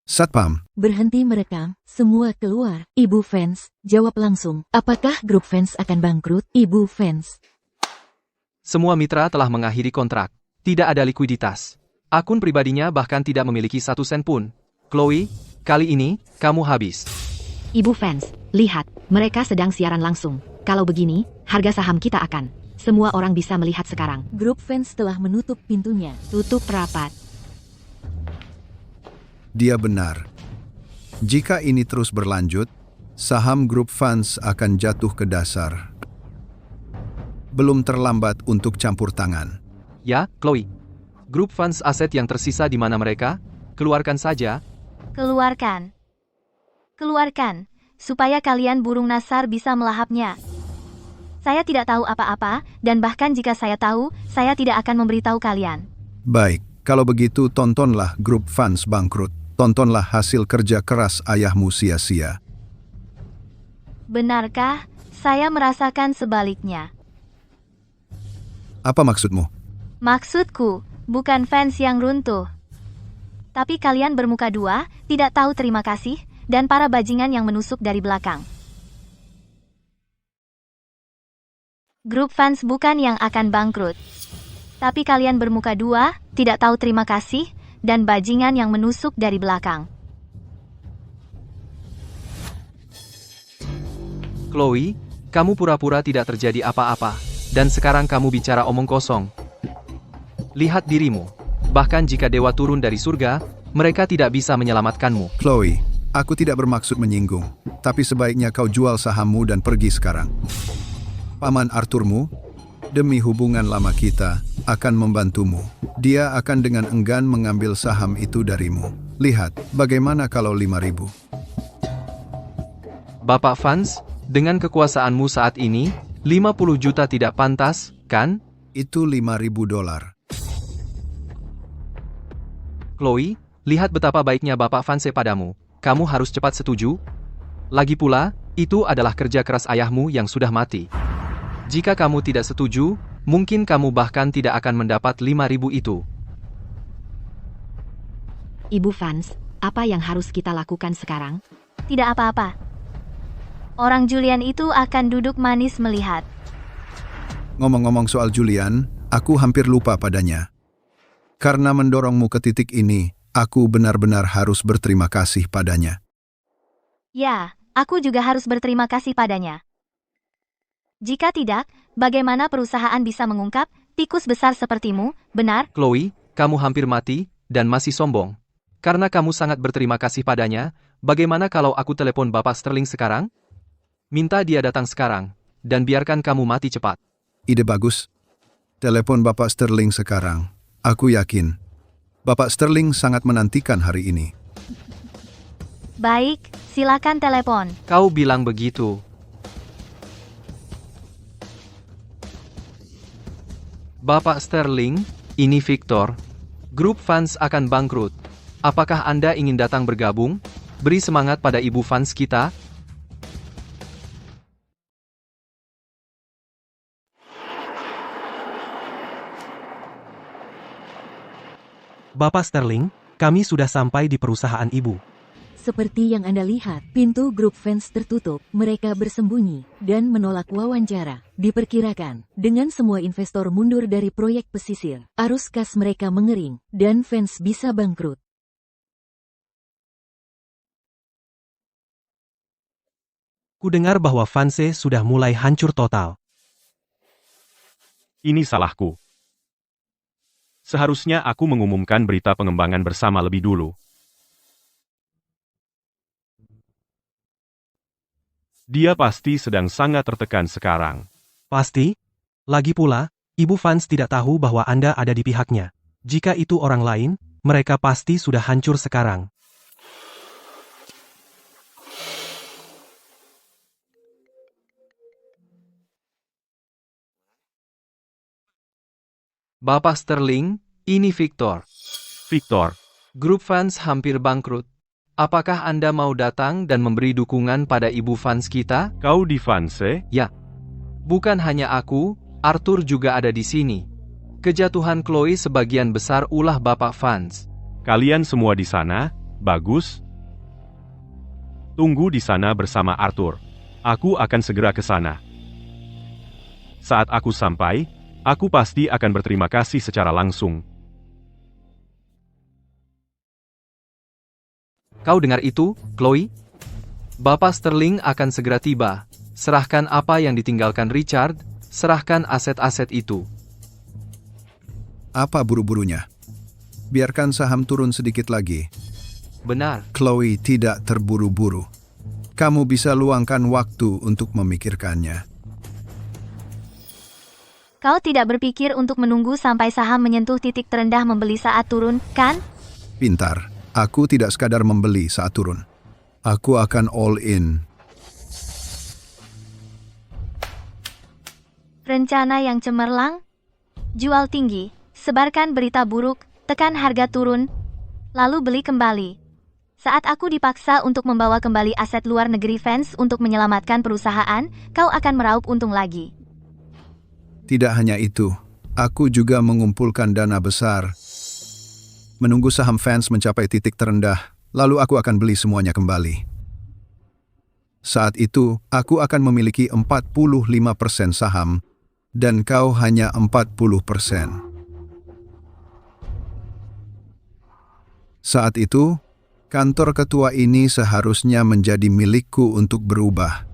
Satpam, Berhenti merekam, semua keluar. Ibu fans, jawab langsung. Apakah grup fans akan bangkrut? Ibu fans. Semua mitra telah mengakhiri kontrak. Tidak ada likuiditas. Akun pribadinya bahkan tidak memiliki 1 sen pun. Chloe, kali ini, kamu habis. Ibu fans, lihat, mereka sedang siaran langsung. Kalau begini, harga saham kita akan. Semua orang bisa melihat sekarang. Grup fans telah menutup pintunya. Tutup rapat. dia benar. Jika ini terus berlanjut, saham grup fans akan jatuh ke dasar. Belum terlambat untuk campur tangan. Ya, Chloe. Grup funds aset yang tersisa di mana mereka? Keluarkan saja. Keluarkan. Keluarkan, supaya kalian burung nasar bisa melahapnya. Saya tidak tahu apa-apa, dan bahkan jika saya tahu, saya tidak akan memberitahu kalian. Baik, kalau begitu tontonlah grup fans bangkrut. Tontonlah hasil kerja keras ayahmu sia-sia. Benarkah? Saya merasakan sebaliknya. Apa maksudmu? Maksudku, bukan fans yang runtuh. Tapi kalian bermuka dua, tidak tahu terima kasih, dan para bajingan yang menusuk dari belakang. Grup fans bukan yang akan bangkrut. Tapi kalian bermuka dua, tidak tahu terima kasih, dan bajingan yang menusuk dari belakang. Chloe, kamu pura-pura tidak terjadi apa-apa, dan sekarang kamu bicara omong kosong. Lihat dirimu. Bahkan jika dewa turun dari surga, mereka tidak bisa menyelamatkanmu. Chloe, aku tidak bermaksud menyinggung, tapi sebaiknya kau jual sahammu dan pergi sekarang. Paman Arthurmu, demi hubungan lama kita, akan membantumu. Dia akan dengan enggan mengambil saham itu darimu. Lihat, bagaimana kalau 5.000? Bapak Fans, dengan kekuasaanmu saat ini, 50 juta tidak pantas, kan? Itu $5.000. Chloe, lihat betapa baiknya Bapak Fanse padamu. Kamu harus cepat setuju. Lagi pula, itu adalah kerja keras ayahmu yang sudah mati. Jika kamu tidak setuju, mungkin kamu bahkan tidak akan mendapat 5.000 itu. Ibu Fans, apa yang harus kita lakukan sekarang? Tidak apa-apa. Orang Julian itu akan duduk manis melihat. Ngomong-ngomong soal Julian, aku hampir lupa padanya. Karena mendorongmu ke titik ini, aku benar-benar harus berterima kasih padanya. Ya, aku juga harus berterima kasih padanya. Jika tidak, bagaimana perusahaan bisa mengungkap tikus besar sepertimu, benar? Chloe, kamu hampir mati, dan masih sombong. Karena kamu sangat berterima kasih padanya, bagaimana kalau aku telepon Bapak Sterling sekarang? Minta dia datang sekarang, dan biarkan kamu mati cepat. Ide bagus. Telepon Bapak Sterling sekarang. Aku yakin, Bapak Sterling sangat menantikan hari ini. Baik, silakan telepon. Kau bilang begitu. Bapak Sterling, ini Victor. Grup fans akan bangkrut. Apakah Anda ingin datang bergabung? Beri semangat pada ibu fans kita. Bapak Sterling, kami sudah sampai di perusahaan ibu. Seperti yang Anda lihat, pintu grup fans tertutup, mereka bersembunyi, dan menolak wawancara. Diperkirakan, dengan semua investor mundur dari proyek pesisir, arus kas mereka mengering, dan fans bisa bangkrut. Kudengar bahwa Fanse sudah mulai hancur total. Ini salahku. Seharusnya aku mengumumkan berita pengembangan bersama lebih dulu. Dia pasti sedang sangat tertekan sekarang. Pasti? Lagi pula, Ibu Fans tidak tahu bahwa Anda ada di pihaknya. Jika itu orang lain, mereka pasti sudah hancur sekarang. Bapak Sterling, ini Victor. Victor, Grup Fans hampir bangkrut. Apakah Anda mau datang dan memberi dukungan pada Ibu Fans kita? kau di Fanse? Ya. Bukan hanya aku, Arthur juga ada di sini. Kejatuhan Chloe sebagian besar ulah Bapak Fans. Kalian semua di sana? Bagus. Tunggu di sana bersama Arthur. Aku akan segera ke sana. Saat aku sampai, aku pasti akan berterima kasih secara langsung. Kau dengar itu, Chloe? Bapak Sterling akan segera tiba. Serahkan apa yang ditinggalkan Richard, serahkan aset-aset itu. Apa buru-burunya? Biarkan saham turun sedikit lagi. Benar. Chloe tidak terburu-buru. Kamu bisa luangkan waktu untuk memikirkannya. Kau tidak berpikir untuk menunggu sampai saham menyentuh titik terendah membeli saat turun, kan? Pintar. Aku tidak sekadar membeli saat turun. Aku akan all in. Rencana yang cemerlang? Jual tinggi, sebarkan berita buruk, tekan harga turun, lalu beli kembali. Saat aku dipaksa untuk membawa kembali aset luar negeri Fans untuk menyelamatkan perusahaan, kau akan meraup untung lagi. Tidak hanya itu, aku juga mengumpulkan dana besar. Menunggu saham Fans mencapai titik terendah, lalu aku akan beli semuanya kembali. Saat itu, aku akan memiliki 45% saham, dan kau hanya 40%. Saat itu, kantor ketua ini seharusnya menjadi milikku untuk berubah.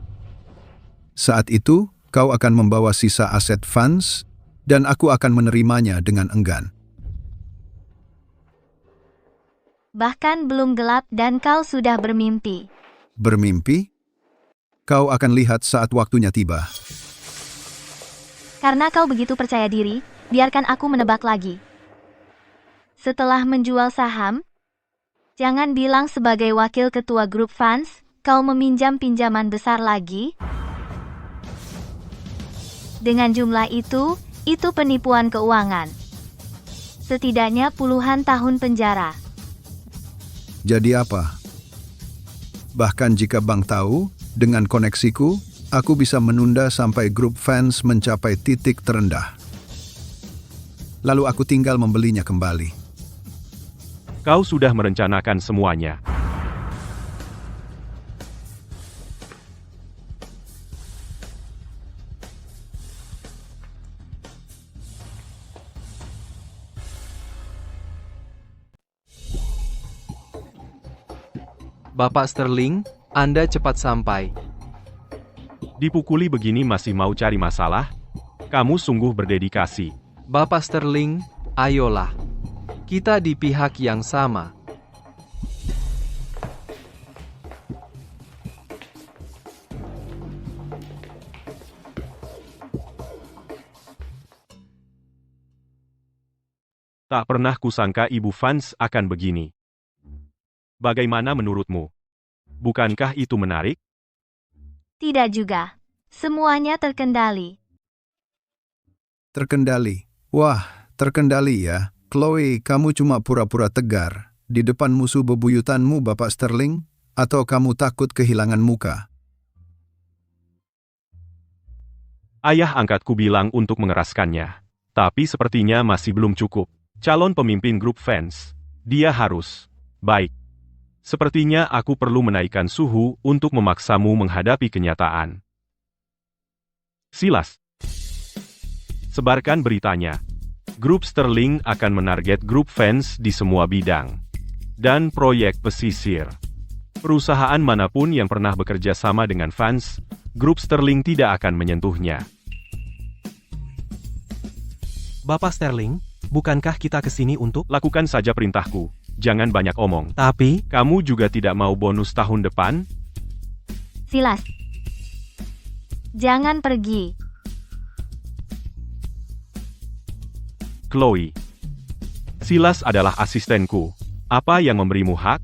Saat itu, kau akan membawa sisa aset Fans, dan aku akan menerimanya dengan enggan. Bahkan belum gelap dan kau sudah bermimpi. Bermimpi? Kau akan lihat saat waktunya tiba. Karena kau begitu percaya diri, biarkan aku menebak lagi. Setelah menjual saham, jangan bilang sebagai wakil ketua grup Fans, kau meminjam pinjaman besar lagi. Dengan jumlah itu penipuan keuangan. Setidaknya puluhan tahun penjara. Jadi apa? Bahkan jika bank tahu, dengan koneksiku, aku bisa menunda sampai grup Fans mencapai titik terendah. Lalu aku tinggal membelinya kembali. Kau sudah merencanakan semuanya. Bapak Sterling, Anda cepat sampai. Dipukuli begini masih mau cari masalah? Kamu sungguh berdedikasi. Bapak Sterling, ayolah. Kita di pihak yang sama. Tak pernah kusangka Ibu Fans akan begini. Bagaimana menurutmu? Bukankah itu menarik? Tidak juga. Semuanya terkendali. Terkendali. Wah, terkendali ya. Chloe, kamu cuma pura-pura tegar di depan musuh bebuyutanmu, Bapak Sterling? Atau kamu takut kehilangan muka? Ayah angkatku bilang untuk mengeraskannya. Tapi sepertinya masih belum cukup. Calon pemimpin grup Fans. Dia harus. Baik. Sepertinya aku perlu menaikkan suhu untuk memaksamu menghadapi kenyataan. Silas. Sebarkan beritanya. Grup Sterling akan menarget grup Fans di semua bidang. Dan proyek pesisir. Perusahaan manapun yang pernah bekerja sama dengan Fans, grup Sterling tidak akan menyentuhnya. Bapak Sterling, bukankah kita kesini untuk... Lakukan saja perintahku. Jangan banyak omong. Tapi, Kamu juga tidak mau bonus tahun depan? Silas. Jangan pergi. Chloe. Silas adalah asistenku. Apa yang memberimu hak?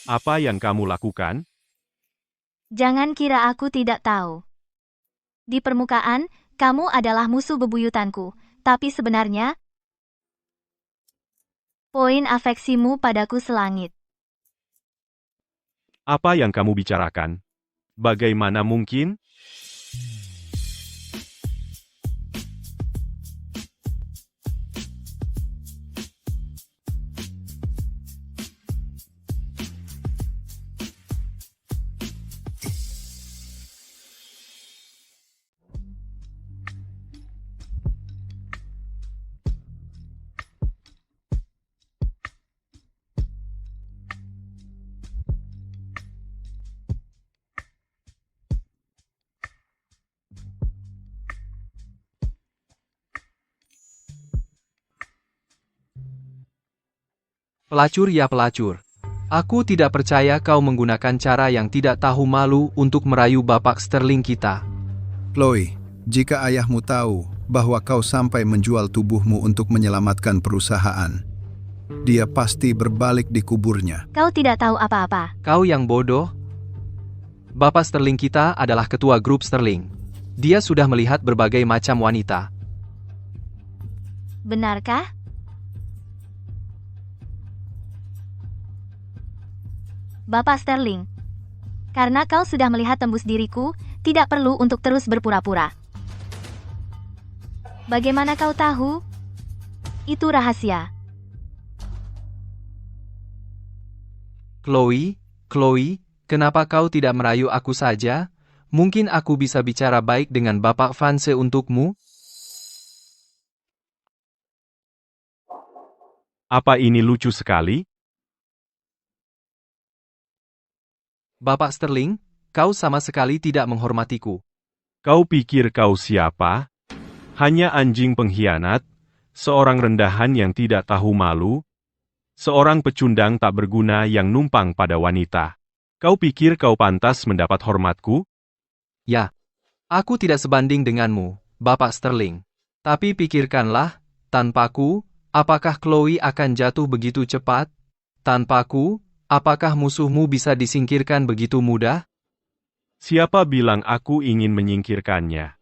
Apa yang kamu lakukan? Jangan kira aku tidak tahu. Di permukaan, kamu adalah musuh bebuyutanku, tapi sebenarnya, poin afeksimu padaku selangit. Apa yang kamu bicarakan? Bagaimana mungkin? Pelacur ya pelacur. Aku tidak percaya kau menggunakan cara yang tidak tahu malu untuk merayu Bapak Sterling kita. Chloe, jika ayahmu tahu bahwa kau sampai menjual tubuhmu untuk menyelamatkan perusahaan, dia pasti berbalik di kuburnya. Kau tidak tahu apa-apa. Kau yang bodoh. Bapak Sterling kita adalah ketua grup Sterling. Dia sudah melihat berbagai macam wanita. Benarkah? Bapak Sterling, karena kau sudah melihat tembus diriku, tidak perlu untuk terus berpura-pura. Bagaimana kau tahu? Itu rahasia. Chloe, kenapa kau tidak merayu aku saja? Mungkin aku bisa bicara baik dengan Bapak Vance untukmu? Apa ini lucu sekali? Bapak Sterling, kau sama sekali tidak menghormatiku. Kau pikir kau siapa? Hanya anjing pengkhianat, seorang rendahan yang tidak tahu malu, seorang pecundang tak berguna yang numpang pada wanita. Kau pikir kau pantas mendapat hormatku? Ya, aku tidak sebanding denganmu, Bapak Sterling. Tapi pikirkanlah, tanpaku, apakah Chloe akan jatuh begitu cepat? Tanpaku, apakah musuhmu bisa disingkirkan begitu mudah? Siapa bilang aku ingin menyingkirkannya?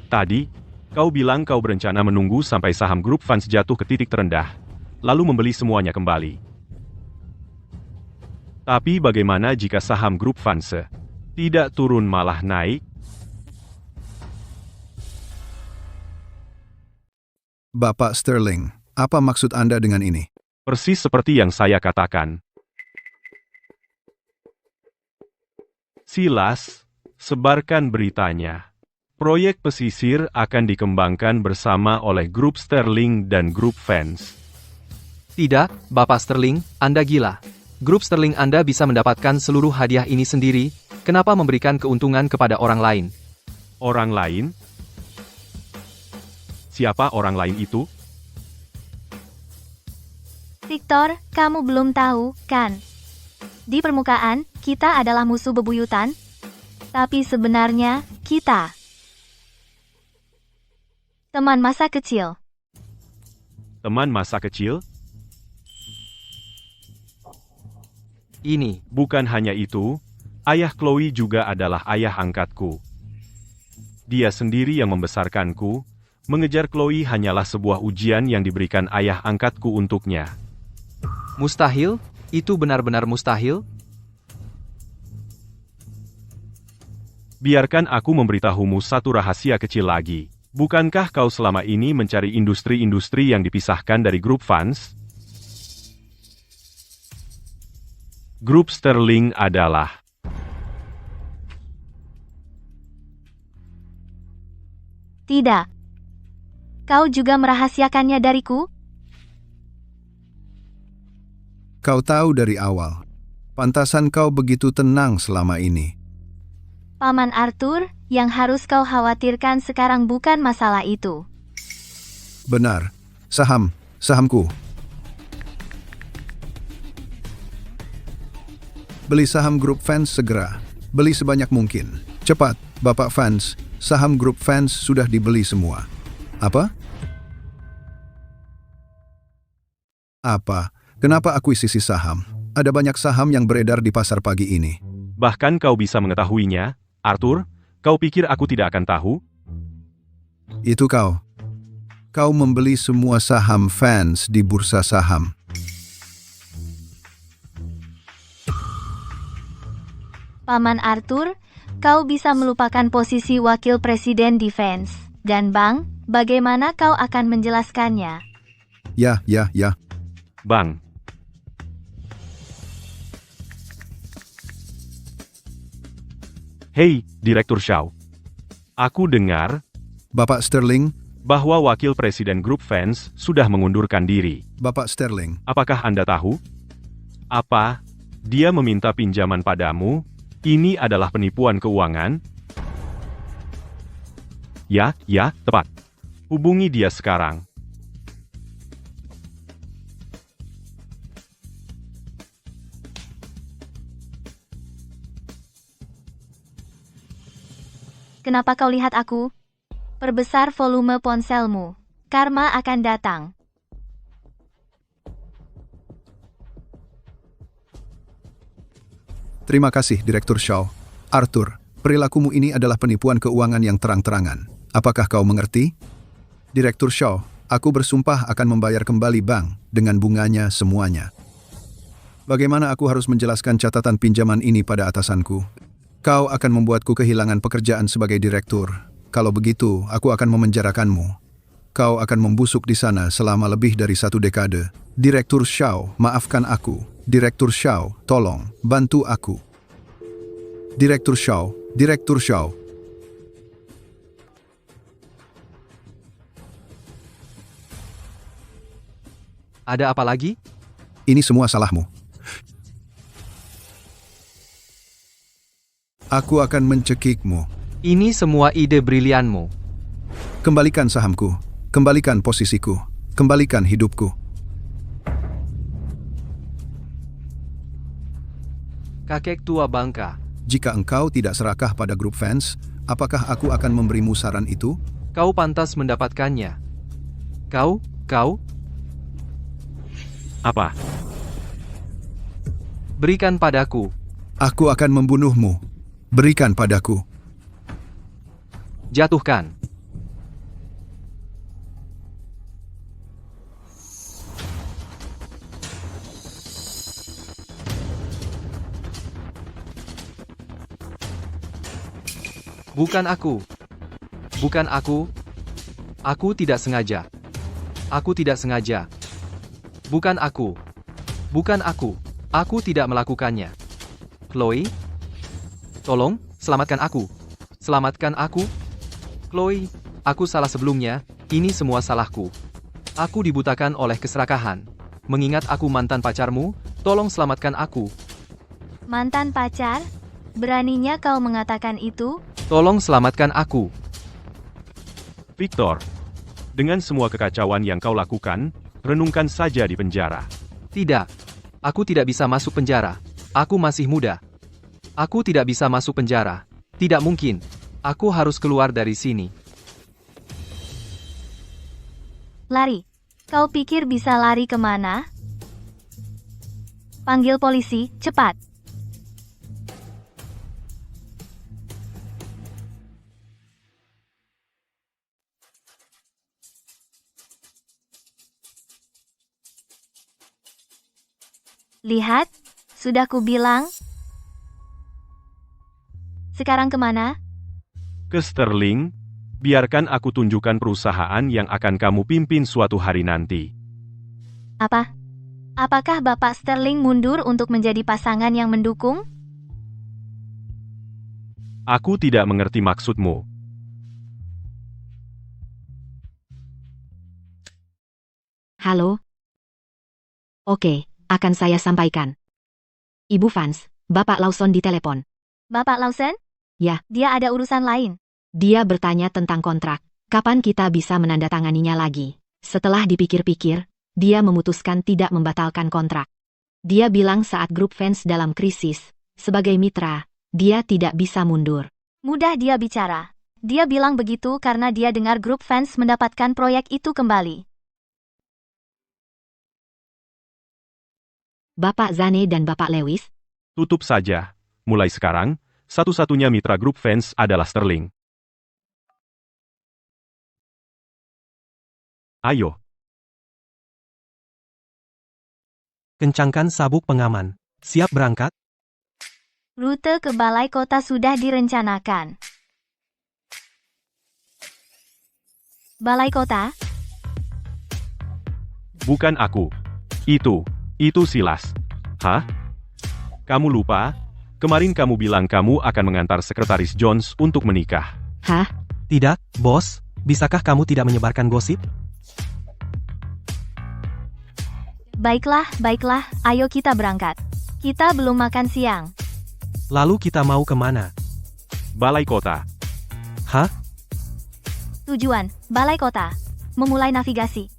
Tadi, kau bilang kau berencana menunggu sampai saham grup Vance jatuh ke titik terendah, lalu membeli semuanya kembali. Tapi bagaimana jika saham grup Vance tidak turun malah naik? Bapak Sterling, apa maksud Anda dengan ini? Persis seperti yang saya katakan. Silas, sebarkan beritanya. Proyek pesisir akan dikembangkan bersama oleh grup Sterling dan grup Vance. Tidak, Bapak Sterling, Anda gila. Grup Sterling Anda bisa mendapatkan seluruh hadiah ini sendiri, kenapa memberikan keuntungan kepada orang lain? Orang lain? Siapa orang lain itu? Victor, kamu belum tahu, kan? Di permukaan, kita adalah musuh bebuyutan. Tapi sebenarnya, kita teman masa kecil. Teman masa kecil? Ini. Bukan hanya itu, ayah Chloe juga adalah ayah angkatku. Dia sendiri yang membesarkanku. Mengejar Chloe hanyalah sebuah ujian yang diberikan ayah angkatku untuknya. Mustahil? Itu benar-benar mustahil? Biarkan aku memberitahumu satu rahasia kecil lagi. Bukankah kau selama ini mencari industri-industri yang dipisahkan dari grup Vance? Grup Sterling adalah Tidak. Kau juga merahasiakannya dariku? Kau tahu dari awal. Pantasan kau begitu tenang selama ini. Paman Arthur, yang harus kau khawatirkan sekarang bukan masalah itu. Benar. Sahamku. Beli saham grup fans segera. Beli sebanyak mungkin. Cepat, Bapak fans. Saham grup fans sudah dibeli semua. Apa? Kenapa akuisisi saham? Ada banyak saham yang beredar di pasar pagi ini. Bahkan kau bisa mengetahuinya, Arthur? Kau pikir aku tidak akan tahu? Itu kau. Kau membeli semua saham fans di bursa saham. Paman Arthur, kau bisa melupakan posisi wakil presiden di fans. Dan Bang, bagaimana kau akan menjelaskannya? Ya. Bang. Hei, Direktur Shaw. Aku dengar Bapak Sterling, bahwa wakil presiden grup fans sudah mengundurkan diri. Bapak Sterling, Apakah Anda tahu? Apa? Dia meminta pinjaman padamu? Ini adalah penipuan keuangan? Ya, tepat. Hubungi dia sekarang. Kenapa kau lihat aku? Perbesar volume ponselmu. Karma akan datang. terima kasih Direktur Shaw. Arthur, perilakumu ini adalah penipuan keuangan yang terang-terangan. Apakah kau mengerti? Direktur Shaw, aku bersumpah akan membayar kembali bank dengan bunganya semuanya. Bagaimana aku harus menjelaskan catatan pinjaman ini pada atasanku? Kau akan membuatku kehilangan pekerjaan sebagai direktur. Kalau begitu, aku akan memenjarakanmu. Kau akan membusuk di sana selama lebih dari 1 dekade. Direktur Shaw, maafkan aku. Direktur Shaw, tolong, bantu aku. Direktur Shaw. Ada apa lagi? Ini semua salahmu. Aku akan mencekikmu. Ini semua ide brilianmu. Kembalikan sahamku. Kembalikan posisiku. Kembalikan hidupku. Kakek tua bangka. Jika engkau tidak serakah pada grup fans, apakah aku akan memberimu saran itu? Kau pantas mendapatkannya. Kau? Apa? Berikan padaku. Aku akan membunuhmu. Berikan padaku. Jatuhkan. Bukan aku. Aku tidak sengaja. Bukan aku. Aku tidak melakukannya. Chloe? Tolong, selamatkan aku. Chloe, aku salah sebelumnya, ini semua salahku. Aku dibutakan oleh keserakahan. Mengingat aku mantan pacarmu, tolong selamatkan aku. Mantan pacar? Beraninya kau mengatakan itu? Tolong selamatkan aku. Victor, dengan semua kekacauan yang kau lakukan, renungkan saja di penjara. Tidak. Aku tidak bisa masuk penjara. Aku masih muda. Aku tidak bisa masuk penjara. Tidak mungkin. Aku harus keluar dari sini. Lari. Kau pikir bisa lari kemana? Panggil polisi, cepat. Lihat, sudah kubilang. Sekarang kemana? Ke Sterling, biarkan aku tunjukkan perusahaan yang akan kamu pimpin suatu hari nanti. Apa? Apakah Bapak Sterling mundur untuk menjadi pasangan yang mendukung? Aku tidak mengerti maksudmu. Halo? Oke, akan saya sampaikan. Ibu Fans, Bapak Lawson ditelepon. Bapak Lawson? Ya, Dia ada urusan lain. dia bertanya tentang kontrak. Kapan kita bisa menandatanganinya lagi? Setelah dipikir-pikir, dia memutuskan tidak membatalkan kontrak. Dia bilang saat grup fans dalam krisis, sebagai mitra, dia tidak bisa mundur. Mudah dia bicara. Dia bilang begitu karena dia dengar grup fans mendapatkan proyek itu kembali. Bapak Zane dan Bapak Lewis, Tutup saja. Mulai sekarang, satu-satunya mitra grup fans adalah Sterling. Ayo, Kencangkan sabuk pengaman. Siap berangkat? Rute ke balai kota sudah direncanakan. Balai kota? bukan aku. Itu Silas. Hah? Kamu lupa? Kemarin kamu bilang kamu akan mengantar Sekretaris Jones untuk menikah. hah? Tidak, bos. Bisakah kamu tidak menyebarkan gosip? Baiklah, ayo kita berangkat. Kita belum makan siang. Lalu kita mau kemana? Balai kota. Hah? Tujuan, balai kota. Memulai navigasi.